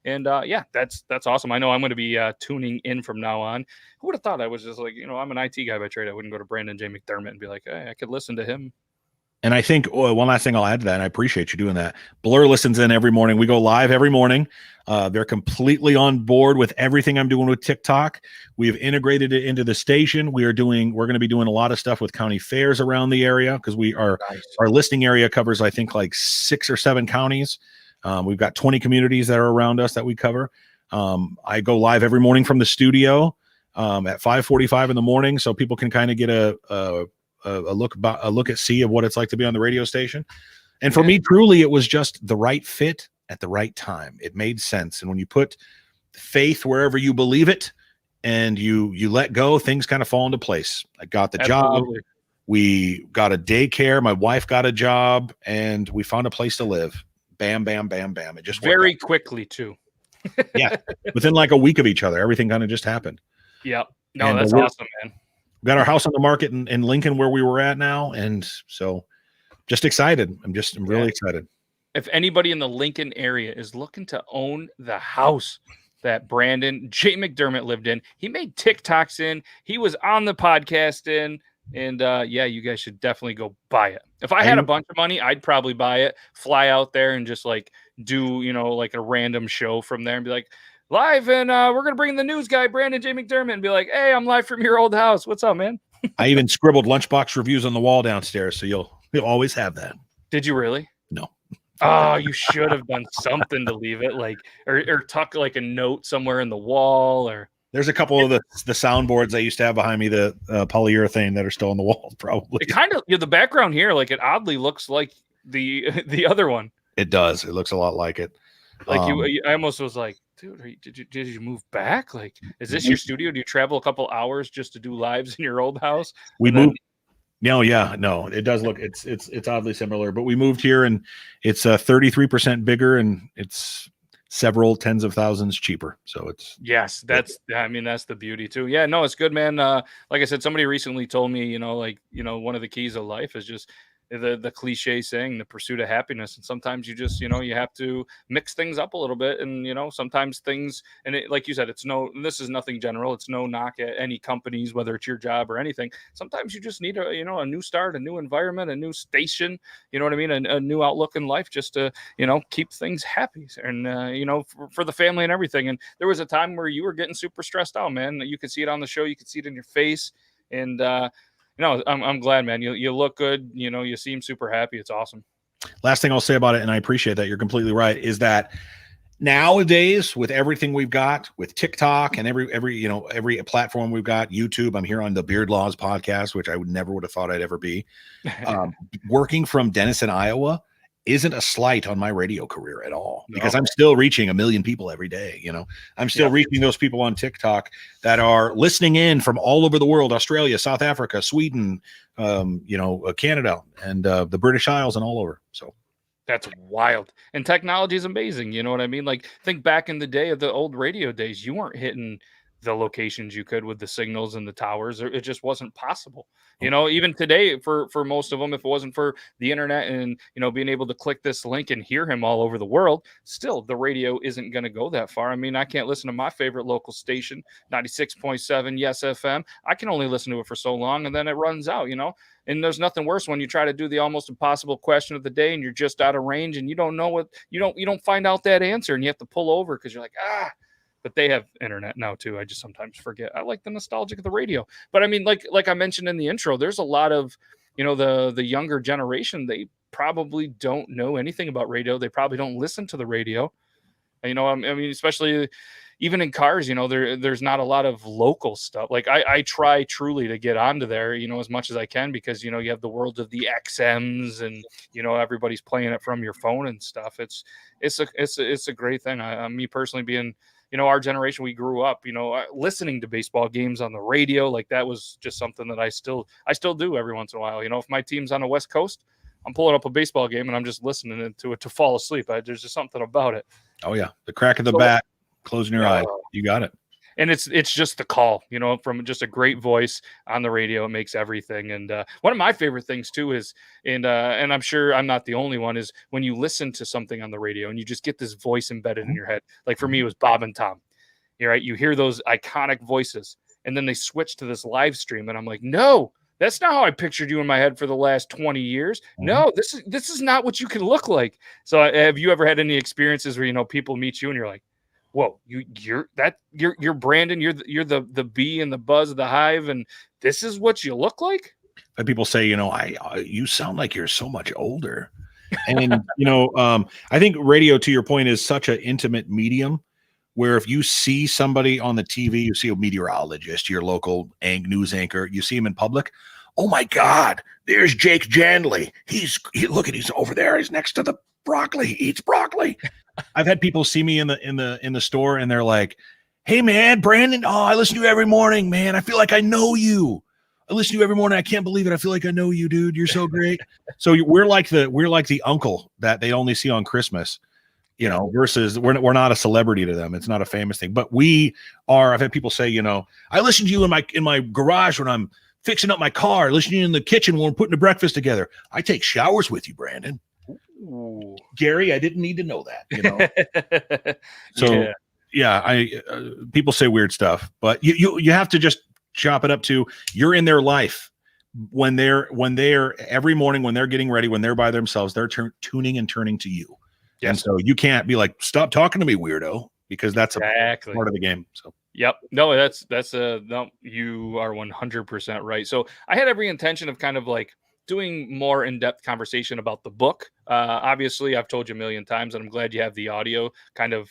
And yeah, that's awesome. I know I'm going to be tuning in from now on. Who would have thought I was just like, I'm an IT guy by trade. I wouldn't go to Brandon J McDermott and be like, hey, I could listen to him. And I think one last thing I'll add to that, and I appreciate you doing that. Blur listens in every morning. We go live every morning. They're completely on board with everything I'm doing with Tic Toc. We've integrated it into the station. We're going to be doing a lot of stuff with county fairs around the area because our listing area covers, I think, like 6 or 7 counties. We've got 20 communities that are around us that we cover. I go live every morning from the studio at 5:45 in the morning, so people can kind of get a look at see of what it's like to be on the radio station. And for me, truly, it was just the right fit at the right time. It made sense. And when you put faith wherever you believe it and you let go, things kind of fall into place. I got the job. We got a daycare. My wife got a job and we found a place to live. Bam, bam, bam, bam. It just very quickly too. Yeah. Within like a week of each other, everything kind of just happened. Yep. No, and that's awesome, man. Got our house on the market in Lincoln where we were at now. And so just excited. I'm really excited. If anybody in the Lincoln area is looking to own the house that Brandon J McDermott lived in, he made Tic Tocs in, he was on the podcast in, and yeah, you guys should definitely go buy it. If I had a bunch of money, I'd probably buy it, fly out there and just like do, like a random show from there and be like, live, and we're going to bring the news guy, Brandon J McDermott, and be like, hey, I'm live from your old house. What's up, man? I even scribbled lunchbox reviews on the wall downstairs, so you'll always have that. Did you really? No. Oh, you should have done something to leave it, like, or tuck like a note somewhere in the wall, or. There's a couple of the soundboards I used to have behind me, the polyurethane that are still on the wall, probably. It kind of, the background here, like it oddly looks like the other one. It does. It looks a lot like it. Like I almost was like, dude, did you move back? Like, is this your studio? Do you travel a couple hours just to do lives in your old house? We moved. No, it does look. It's oddly similar, but we moved here and it's 33% bigger and it's several tens of thousands cheaper. So it's that's the beauty too. Yeah, no, it's good, man. Like I said, somebody recently told me, one of the keys of life is just the cliche saying, the pursuit of happiness. And sometimes you just, you have to mix things up a little bit. And, sometimes things, and like you said, this is nothing general. It's no knock at any companies, whether it's your job or anything. Sometimes you just need a new start, a new environment, a new station, you know what I mean? A new outlook in life just to, keep things happy and, for the family and everything. And there was a time where you were getting super stressed out, man. You could see it on the show. You could see it in your face. And, I'm glad, man. You look good. You seem super happy. It's awesome. Last thing I'll say about it, and I appreciate that, you're completely right, is that nowadays with everything we've got with Tic Toc and every platform we've got, YouTube, I'm here on the Beard Laws podcast, which I would have thought I'd ever be. Working from Denison, Iowa isn't a slight on my radio career at all, because I'm still reaching 1 million people every day. I'm still reaching those people on TikTok that are listening in from all over the world, Australia, South Africa, Sweden, Canada, and the British Isles and all over. So that's wild. And technology is amazing. You know what I mean? Like, think back in the day of the old radio days, you weren't hitting the locations you could with the signals and the towers. It just wasn't possible. Even today for most of them, if it wasn't for the internet and, being able to click this link and hear him all over the world, still the radio isn't going to go that far. I mean, I can't listen to my favorite local station, 96.7 Yes FM. I can only listen to it for so long and then it runs out, and there's nothing worse when you try to do the almost impossible question of the day and you're just out of range and you don't know what, you don't find out that answer and you have to pull over because you're like, but they have internet now too. I just sometimes forget. I like the nostalgic of the radio. But I mean, like I mentioned in the intro, there's a lot of, the younger generation, they probably don't know anything about radio. They probably don't listen to the radio. I mean, especially even in cars, there's not a lot of local stuff. Like I try truly to get onto there, as much as I can, because, you have the world of the XMs and, everybody's playing it from your phone and stuff. It's a great thing. Me personally being, our generation, we grew up, listening to baseball games on the radio. Like that was just something that I still do every once in a while. If my team's on the West Coast, I'm pulling up a baseball game and I'm just listening to it to fall asleep. There's just something about it. Oh yeah. The crack of the bat, closing your eye. You got it. And it's just the call, from just a great voice on the radio. It makes everything. And one of my favorite things too is, and I'm sure I'm not the only one, is when you listen to something on the radio and you just get this voice embedded in your head. Like for me, it was Bob and Tom. You're right. You hear those iconic voices, and then they switch to this live stream, and I'm like, no, that's not how I pictured you in my head for the last 20 years. No, this is not what you can look like. So have you ever had any experiences where, people meet you and you're like, whoa, you're Brandon, you're the bee and the buzz of the hive, and this is what you look like? And people say, you sound like you're so much older. And, I think radio, to your point, is such an intimate medium where if you see somebody on the TV, you see a meteorologist, your local news anchor, you see him in public. Oh my God, there's Jake Janley. He's over there. He's next to the broccoli. He eats broccoli. I've had people see me in the store and they're like, hey man, Brandon. Oh, I listen to you every morning, man. I feel like I know you. I listen to you every morning. I can't believe it. I feel like I know you, dude. You're so great. So we're like the uncle that they only see on Christmas. Versus we're not a celebrity to them. It's not a famous thing, but we are. I've had people say, I listen to you in my garage when I'm fixing up my car. I listen to you in the kitchen when we're putting the breakfast together. I take showers with you, Brandon. Ooh. Gary, I didn't need to know that. So yeah, people say weird stuff, but you have to just chop it up to you're in their life when they're every morning when they're getting ready, when they're by themselves, they're tuning and turning to you. Yes. And so you can't be like, stop talking to me, weirdo, because that's exactly a part of the game. So, yep. No, no, you are 100% right. So I had every intention of kind of like doing more in-depth conversation about the book. Obviously I've told you a million times, and I'm glad you have the audio kind of,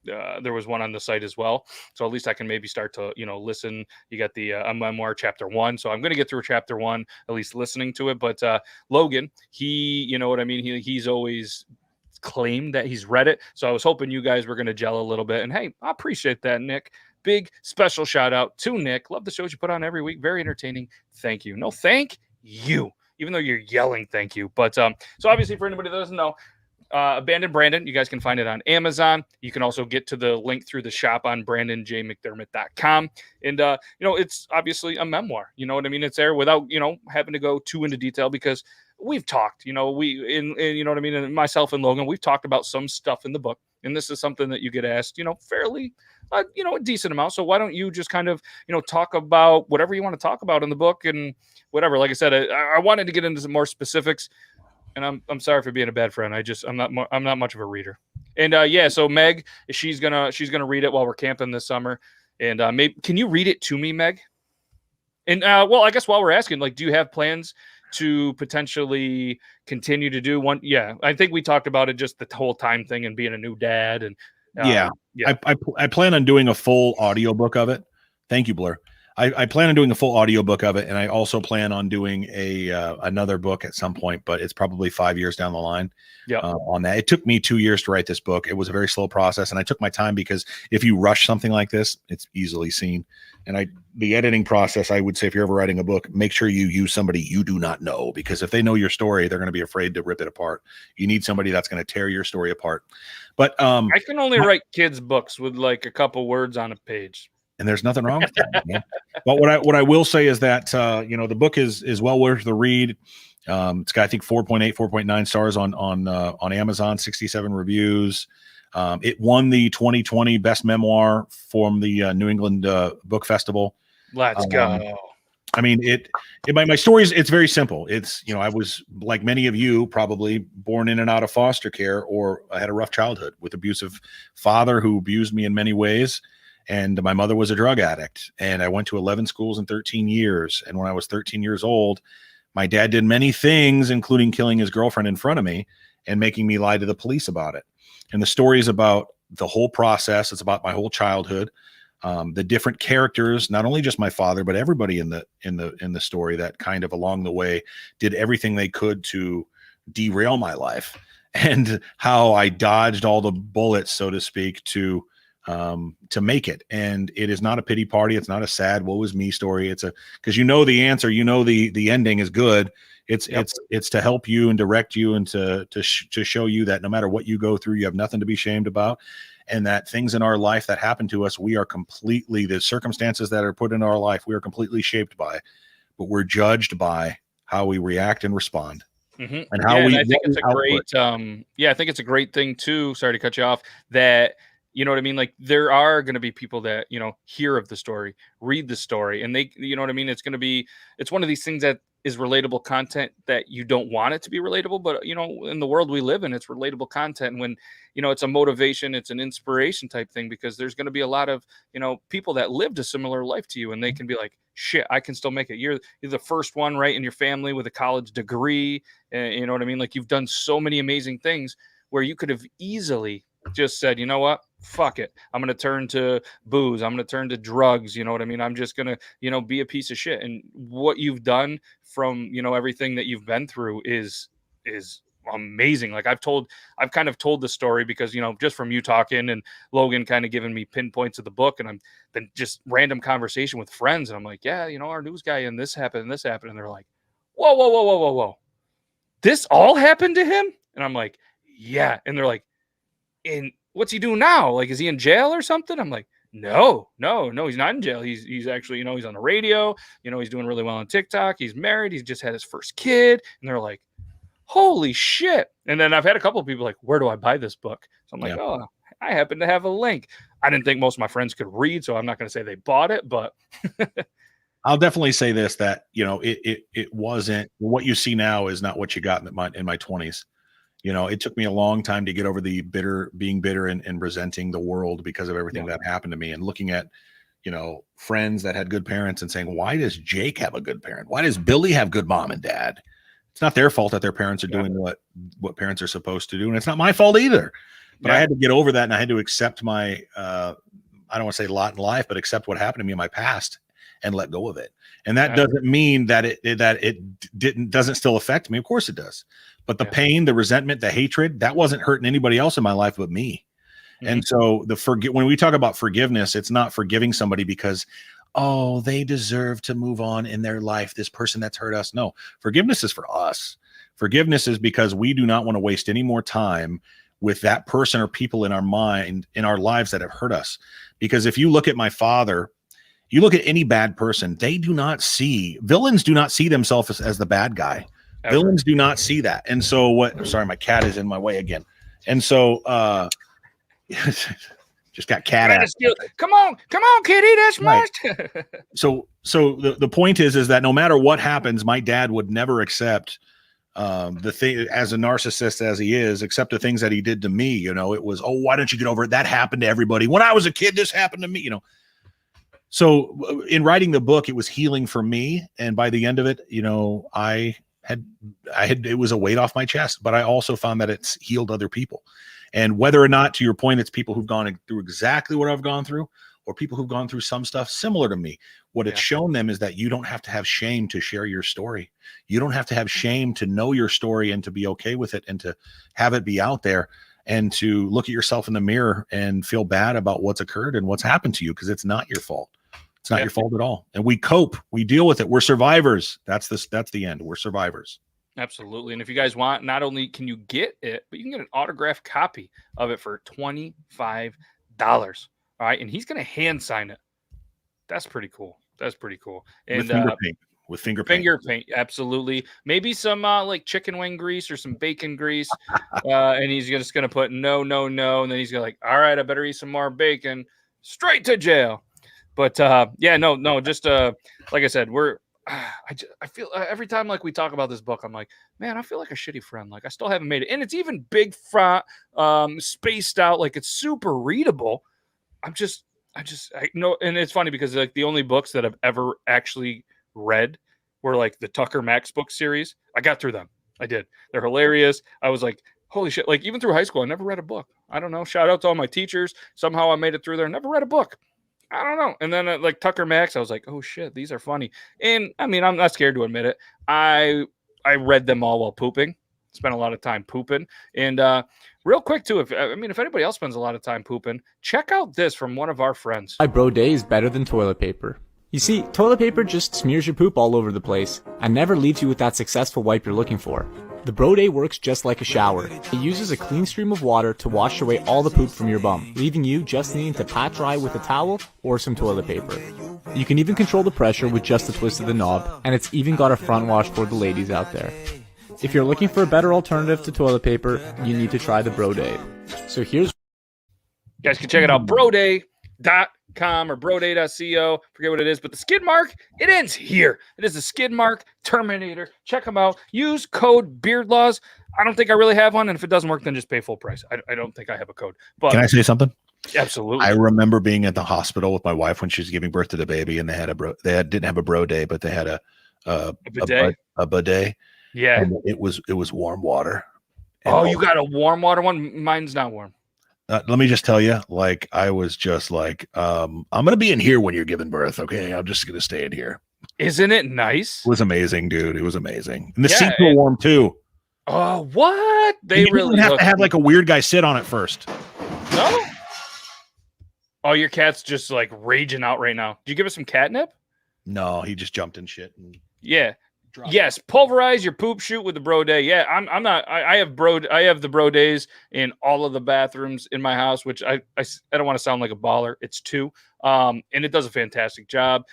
there was one on the site as well. So at least I can maybe start to, listen. You got the memoir chapter 1. So I'm going to get through chapter 1, at least listening to it. But Logan, he, you know what I mean? He's always claimed that he's read it. So I was hoping you guys were going to gel a little bit. And hey, I appreciate that, Nick. Big special shout out to Nick. Love the shows you put on every week. Very entertaining. Thank you. No, thank you. Even though you're yelling, thank you. But so obviously for anybody that doesn't know, Abandoned Brandon, you guys can find it on Amazon. You can also get to the link through the shop on brandonjmcdermott.com. And, it's obviously a memoir. You know what I mean? It's there without, having to go too into detail, because we've talked, you know what I mean? And myself and Logan, we've talked about some stuff in the book, and this is something that you get asked, fairly, a decent amount. So why don't you just kind of, talk about whatever you want to talk about in the book and whatever. Like I said, I wanted to get into some more specifics, and I'm sorry for being a bad friend. I'm not much of a reader. And so Meg, she's gonna read it while we're camping this summer. And maybe can you read it to me, Meg? And well, I guess while we're asking, like, do you have plans to potentially continue to do one? Yeah, I think we talked about it, just the whole time thing and being a new dad. And I plan on doing a full audiobook of it. Thank you, Blair. I plan on doing a full audiobook of it, and I also plan on doing another book at some point, but it's probably 5 years down the line. On that. It took me 2 years to write this book. It was a very slow process, and I took my time, because if you rush something like this, it's easily seen. And the editing process, I would say, if you're ever writing a book, make sure you use somebody you do not know, because if they know your story, they're going to be afraid to rip it apart. You need somebody that's going to tear your story apart. But I can only write kids' books with like a couple words on a page. And there's nothing wrong with that. But what I will say is that the book is well worth the read. It's got, I think, 4.9 stars on Amazon, 67 reviews. It won the 2020 Best Memoir from the New England Book Festival. Let's go. I mean, my story it's very simple. It's, I was, like many of you, probably born in and out of foster care, or I had a rough childhood with abusive father who abused me in many ways. And my mother was a drug addict, and I went to 11 schools in 13 years. And when I was 13 years old, my dad did many things, including killing his girlfriend in front of me and making me lie to the police about it. And the story is about the whole process. It's about my whole childhood, the different characters, not only just my father, but everybody in the story that kind of along the way did everything they could to derail my life, and how I dodged all the bullets, so to speak, to make it. And it is not a pity party. It's not a sad woe is me story. It's because the answer, the ending is good. It's to help you and direct you, and to show you that no matter what you go through, you have nothing to be ashamed about. and that things in our life that happen to us, we are completely, the circumstances that are put in our life, we are completely shaped by, but we're judged by how we react and respond. Mm-hmm. And how and I think it's a great, I think it's a great thing too. Sorry to cut you off. That, you know what I mean? Like, there are going to be people that, hear of the story, read the story, and they, you know what I mean? It's one of these things that is relatable content that you don't want it to be relatable, but in the world we live in, it's relatable content. And when, it's a motivation, it's an inspiration type thing, because there's going to be a lot of, people that lived a similar life to you, and they can be like, shit, I can still make it. You're the first one, right, in your family with a college degree. You know what I mean? Like, you've done so many amazing things where you could have easily just said, you know what, fuck it, I'm going to turn to booze, I'm going to turn to drugs, you know what I mean, I'm just going to be a piece of shit. And what you've done from everything that you've been through is amazing. Like, I've kind of told the story because just from you talking and Logan kind of giving me pinpoints of the book, and I'm been just random conversation with friends, and I'm like, yeah, our news guy, and this happened, and they're like, whoa, this all happened to him? And I'm like, yeah. And they're like, and what's he doing now? Like, is he in jail or something? I'm like, no, he's not in jail. He's actually, he's on the radio, he's doing really well on TikTok. He's married. He's just had his first kid. And they're like, holy shit. And then I've had a couple of people like, where do I buy this book? So I'm like, oh, I happen to have a link. I didn't think most of my friends could read, so I'm not going to say they bought it, but I'll definitely say this, that, it wasn't, what you see now is not what you got in my 20s. It took me a long time to get over the being bitter and resenting the world because of everything that happened to me, and looking at, friends that had good parents and saying, why does Jake have a good parent? Why does Billy have good mom and dad? It's not their fault that their parents are doing what parents are supposed to do. And it's not my fault either, but I had to get over that. And I had to accept my, I don't want to say lot in life, but accept what happened to me in my past and let go of it. And that doesn't mean that it doesn't still affect me. Of course it does. But the pain, the resentment, the hatred, that wasn't hurting anybody else in my life but me. Mm-hmm. And so when we talk about forgiveness, it's not forgiving somebody because, oh, they deserve to move on in their life, this person that's hurt us. No, forgiveness is for us. Forgiveness is because we do not want to waste any more time with that person or people in our mind, in our lives that have hurt us. Because if you look at my father, you look at any bad person, villains do not see themselves as the bad guy. Ever. Villains do not see that. And so sorry, my cat is in my way again. And so, just got cat ass. Come on, kitty, that's right. So the point is that no matter what happens, my dad would never accept the thing, as a narcissist as he is, accept the things that he did to me. It was, oh, why don't you get over it? That happened to everybody. When I was a kid, this happened to me, So in writing the book, it was healing for me. And by the end of it, it was a weight off my chest, but I also found that it's healed other people. And whether or not, to your point, it's people who've gone through exactly what I've gone through, or people who've gone through some stuff similar to me, what it's shown them is that you don't have to have shame to share your story. You don't have to have shame to know your story and to be okay with it and to have it be out there and to look at yourself in the mirror and feel bad about what's occurred and what's happened to you, because it's not your fault. It's not your fault at all. And we cope, we deal with it. We're survivors. That's the end. We're survivors. Absolutely. And if you guys want, not only can you get it, but you can get an autographed copy of it for $25. All right. And he's going to hand sign it. That's pretty cool. And with finger paint. Absolutely. Maybe some like chicken wing grease or some bacon grease. And he's just going to put no. And then he's going to like, all right, I better eat some more bacon. Straight to jail. But just like I said, I feel every time like we talk about this book, I'm like, man, I feel like a shitty friend. Like, I still haven't made it. And it's even big font, spaced out. Like, it's super readable. I know. And it's funny because like the only books that I've ever actually read were like the Tucker Max book series. I got through them. I did. They're hilarious. I was like, holy shit. Like, even through high school, I never read a book. I don't know. Shout out to all my teachers. Somehow I made it through there. Never read a book. I don't know. And then like Tucker Max, I was like, oh shit, these are funny. And I mean, I'm not scared to admit it. I read them all while pooping. Spent a lot of time pooping. And real quick too, if anybody else spends a lot of time pooping, check out this from one of our friends. My bro day is better than toilet paper. You see, toilet paper just smears your poop all over the place and never leaves you with that successful wipe you're looking for. The Broday works just like a shower. It uses a clean stream of water to wash away all the poop from your bum, leaving you just needing to pat dry with a towel or some toilet paper. You can even control the pressure with just a twist of the knob, and it's even got a front wash for the ladies out there. If you're looking for a better alternative to toilet paper, you need to try the Broday. So here's... You guys can check it out, broday.com or broday.co. Forget what it is, but the skid mark, it ends here. It is the skid mark Terminator. Check them out. Use code BEARDLAWS. I don't think I really have one, and if it doesn't work, then just pay full price. I don't think I have a code. But can I say something? Absolutely. I remember being at the hospital with my wife when she was giving birth to the baby, and they didn't have a Broday, but they had a bidet. Yeah, and it was warm water. And you got a warm water one? Mine's not warm. Let me just tell you, like, I was just like, I'm gonna be in here when you're giving birth. Okay, I'm just gonna stay in here. Isn't it nice? It was amazing, dude. It was amazing, and the seats were warm too. Oh, what? They really have to have like a weird guy sit on it first. No. Oh, your cat's just like raging out right now. Did you give us some catnip? No, he just jumped in shit. And yes, pulverize your poop chute with the Broday. Yeah, I'm not. I have the Brodays in all of the bathrooms in my house, which I don't want to sound like a baller. It's 2, and it does a fantastic job.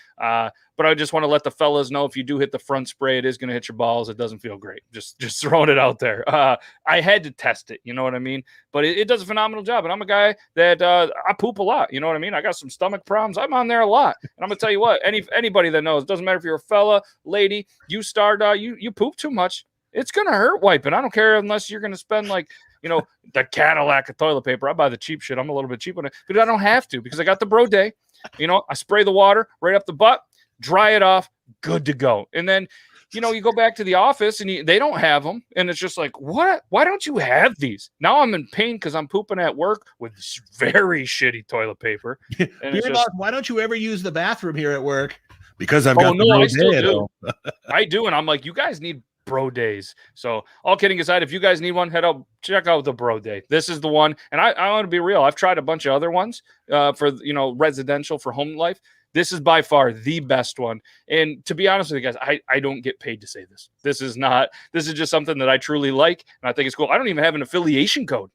But I just want to let the fellas know, if you do hit the front spray, it is going to hit your balls. It doesn't feel great. Just throwing it out there. I had to test it. You know what I mean? But it does a phenomenal job. And I'm a guy that I poop a lot. You know what I mean? I got some stomach problems. I'm on there a lot. And I'm going to tell you what, anybody that knows, it doesn't matter if you're a fella, lady, you start, you poop too much. It's going to hurt wiping. I don't care unless you're going to spend like, the Cadillac of toilet paper. I buy the cheap shit. I'm a little bit cheap on it, but I don't have to because I got the Broday. I spray the water right up the butt, dry it off, good to go. And then, you go back to the office and they don't have them. And it's just like, what? Why don't you have these? Now I'm in pain because I'm pooping at work with this very shitty toilet paper. And why don't you ever use the bathroom here at work? Because I've got I still do. I do. And I'm like, you guys need Brodays. So all kidding aside, if you guys need one, head out, check out the Broday. This is the one. And I want to be real. I've tried a bunch of other ones for, residential, for home life. This is by far the best one. And to be honest with you guys, I don't get paid to say this. This is just something that I truly like. And I think it's cool. I don't even have an affiliation code.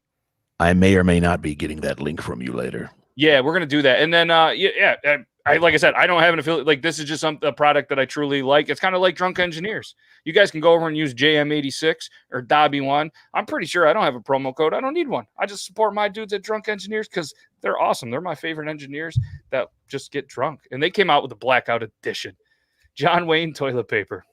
I may or may not be getting that link from you later. Yeah, we're going to do that. And then, like I said, I don't have an affiliate. Like, this is just a product that I truly like. It's kind of like Drunk Engineers. You guys can go over and use JM86 or Dobby1. I'm pretty sure I don't have a promo code. I don't need one. I just support my dudes at Drunk Engineers because they're awesome. They're my favorite engineers that just get drunk. And they came out with a blackout edition. John Wayne toilet paper.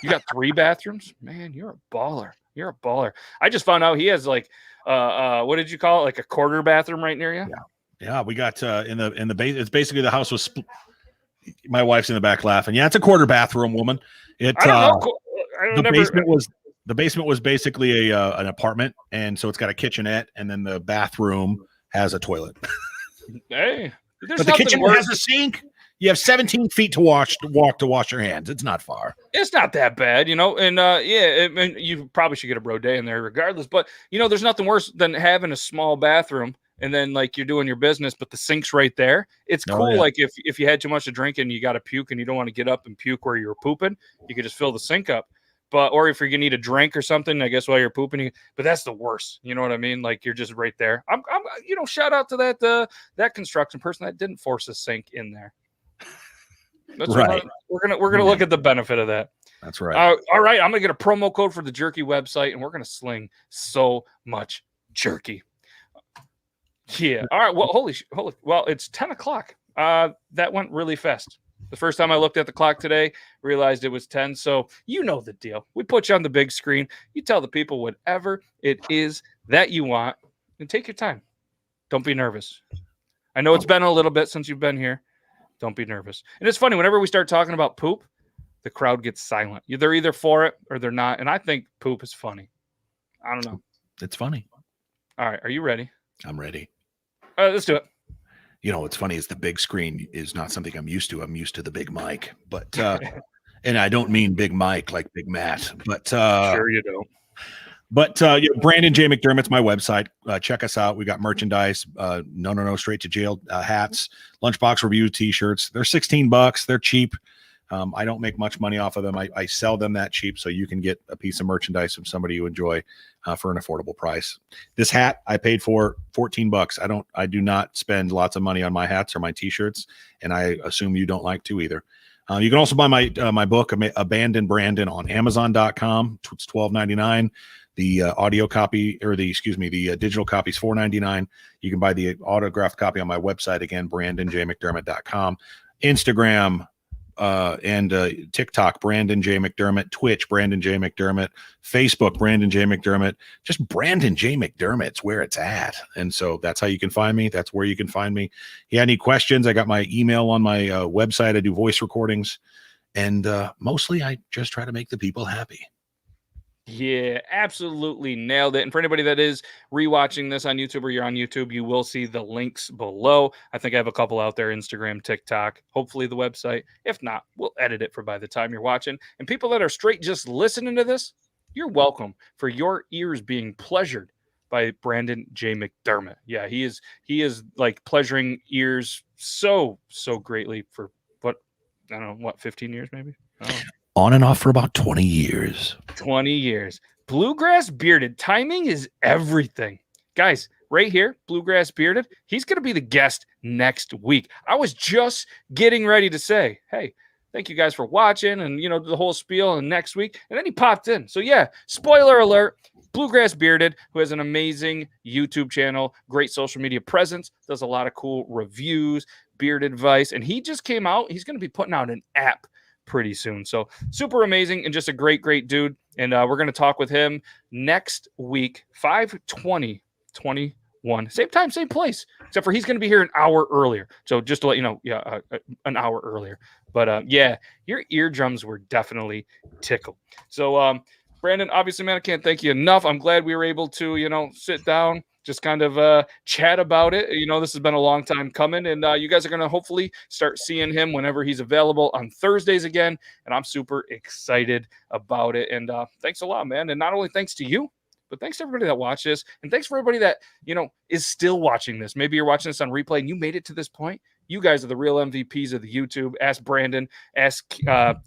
You got 3 bathrooms? Man, you're a baller. You're a baller. I just found out he has like, what did you call it? Like a quarter bathroom right near you? Yeah. Yeah, we got in the base. It's basically the house was split. My wife's in the back laughing. Yeah, it's a quarter bathroom, woman. The basement was basically an apartment, and so it's got a kitchenette, and then the bathroom has a toilet. Hey, but the kitchen has a sink. You have 17 feet to walk to wash your hands. It's not far. It's not that bad, And you probably should get a Broday in there regardless. But there's nothing worse than having a small bathroom. And then, like, you're doing your business, but the sink's right there. It's cool. Like, if you had too much to drink and you got to puke and you don't want to get up and puke where you're pooping, you could just fill the sink up. Or if you're going to need a drink or something, I guess while you're pooping, but that's the worst. You know what I mean? Like, you're just right there. I'm shout out to that construction person that didn't force a sink in there. That's right. We're gonna look at the benefit of that. That's right. All right. I'm gonna get a promo code for the Jerky website, and we're gonna sling so much jerky. Yeah. All right. Well, holy. Well, it's 10 o'clock. That went really fast. The first time I looked at the clock today, realized it was 10. So you know the deal. We put you on the big screen. You tell the people whatever it is that you want, and take your time. Don't be nervous. I know it's been a little bit since you've been here. Don't be nervous. And it's funny, whenever we start talking about poop, the crowd gets silent. They're either for it or they're not. And I think poop is funny. I don't know. It's funny. All right. Are you ready? I'm ready. Let's do it. What's funny is the big screen is not something I'm used to. I'm used to the big mic, but and I don't mean Big Mike like Big Matt, but sure you don't. But Brandon J McDermott's my website. Check us out. We got merchandise. No, straight to jail hats, lunchbox review T-shirts. They're $16. They're cheap. I don't make much money off of them. I sell them that cheap so you can get a piece of merchandise from somebody you enjoy for an affordable price. This hat I paid for $14. I do not spend lots of money on my hats or my t-shirts, and I assume you don't like to either. You can also buy my book, Abandoned Brandon, on Amazon.com. It's $12.99. The audio copy, or the digital copy is $4.99. You can buy the autographed copy on my website, again, BrandonJMcDermott.com. Instagram and TikTok, Brandon J McDermott. Twitch, Brandon J McDermott. Facebook, Brandon J McDermott. Just Brandon J McDermott's where it's at. And so that's how you can find me. That's where you can find me. Yeah, any questions? I got my email on my website. I do voice recordings. And mostly I just try to make the people happy. Yeah, absolutely nailed it. And for anybody that is rewatching this on YouTube, or you're on YouTube, you will see the links below. I think I have a couple out there: Instagram, TikTok, hopefully the website. If not, we'll edit it for by the time you're watching. And people that are straight just listening to this, you're welcome for your ears being pleasured by Brandon J McDermott. Yeah, he is like pleasuring ears so greatly for what, I don't know, what, 15 years maybe? I don't know. On and off for about 20 years. 20 years. Bluegrass Bearded. Timing is everything. Guys, right here, Bluegrass Bearded, he's going to be the guest next week. I was just getting ready to say, hey, thank you guys for watching, and, the whole spiel, and next week. And then he popped in. So, yeah, spoiler alert, Bluegrass Bearded, who has an amazing YouTube channel, great social media presence, does a lot of cool reviews, beard advice, and he just came out. He's going to be putting out an app pretty soon. So super amazing, and just a great dude. And we're going to talk with him next week, 5/20/21. Same time, same place, except for he's going to be here an hour earlier. So just to let you know, an hour earlier. But yeah, your eardrums were definitely tickled. So Brandon, obviously, man, I can't thank you enough. I'm glad we were able to, sit down, just kind of chat about it. This has been a long time coming, and you guys are going to hopefully start seeing him whenever he's available on Thursdays again, and I'm super excited about it. And thanks a lot, man. And not only thanks to you, but thanks to everybody that watched this, and thanks for everybody that, is still watching this. Maybe you're watching this on replay and you made it to this point. You guys are the real MVPs of the YouTube. Ask Brandon, ask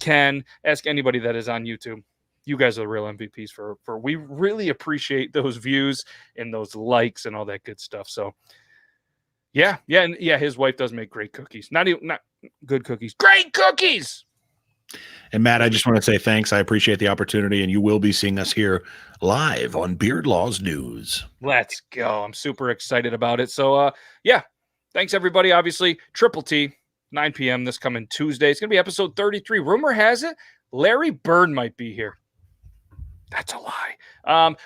Ken, ask anybody that is on YouTube. You guys are the real MVPs for we really appreciate those views and those likes and all that good stuff. So yeah, his wife does make great cookies. Not good cookies, great cookies. And Matt, I just want to say thanks. I appreciate the opportunity, and you will be seeing us here live on Beard Laws News. Let's go. I'm super excited about it. So yeah, thanks everybody. Obviously, Triple T, 9 p.m. this coming Tuesday. It's gonna be episode 33. Rumor has it Larry Bird might be here. That's a lie.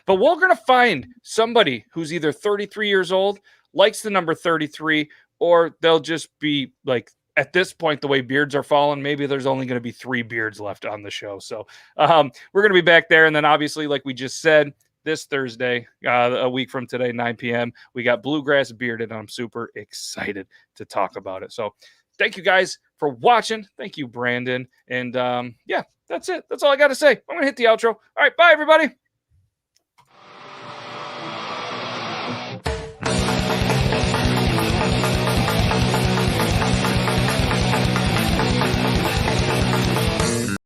But we're going to find somebody who's either 33 years old, likes the number 33, or they'll just be like, at this point, the way beards are falling, maybe there's only going to be 3 beards left on the show. So we're going to be back there. And then obviously, like we just said, this Thursday, a week from today, 9 p.m., we got Bluegrass Bearded, and I'm super excited to talk about it. So thank you guys for watching. Thank you, Brandon. And yeah, that's it. That's all I got to say. I'm going to hit the outro. All right. Bye, everybody.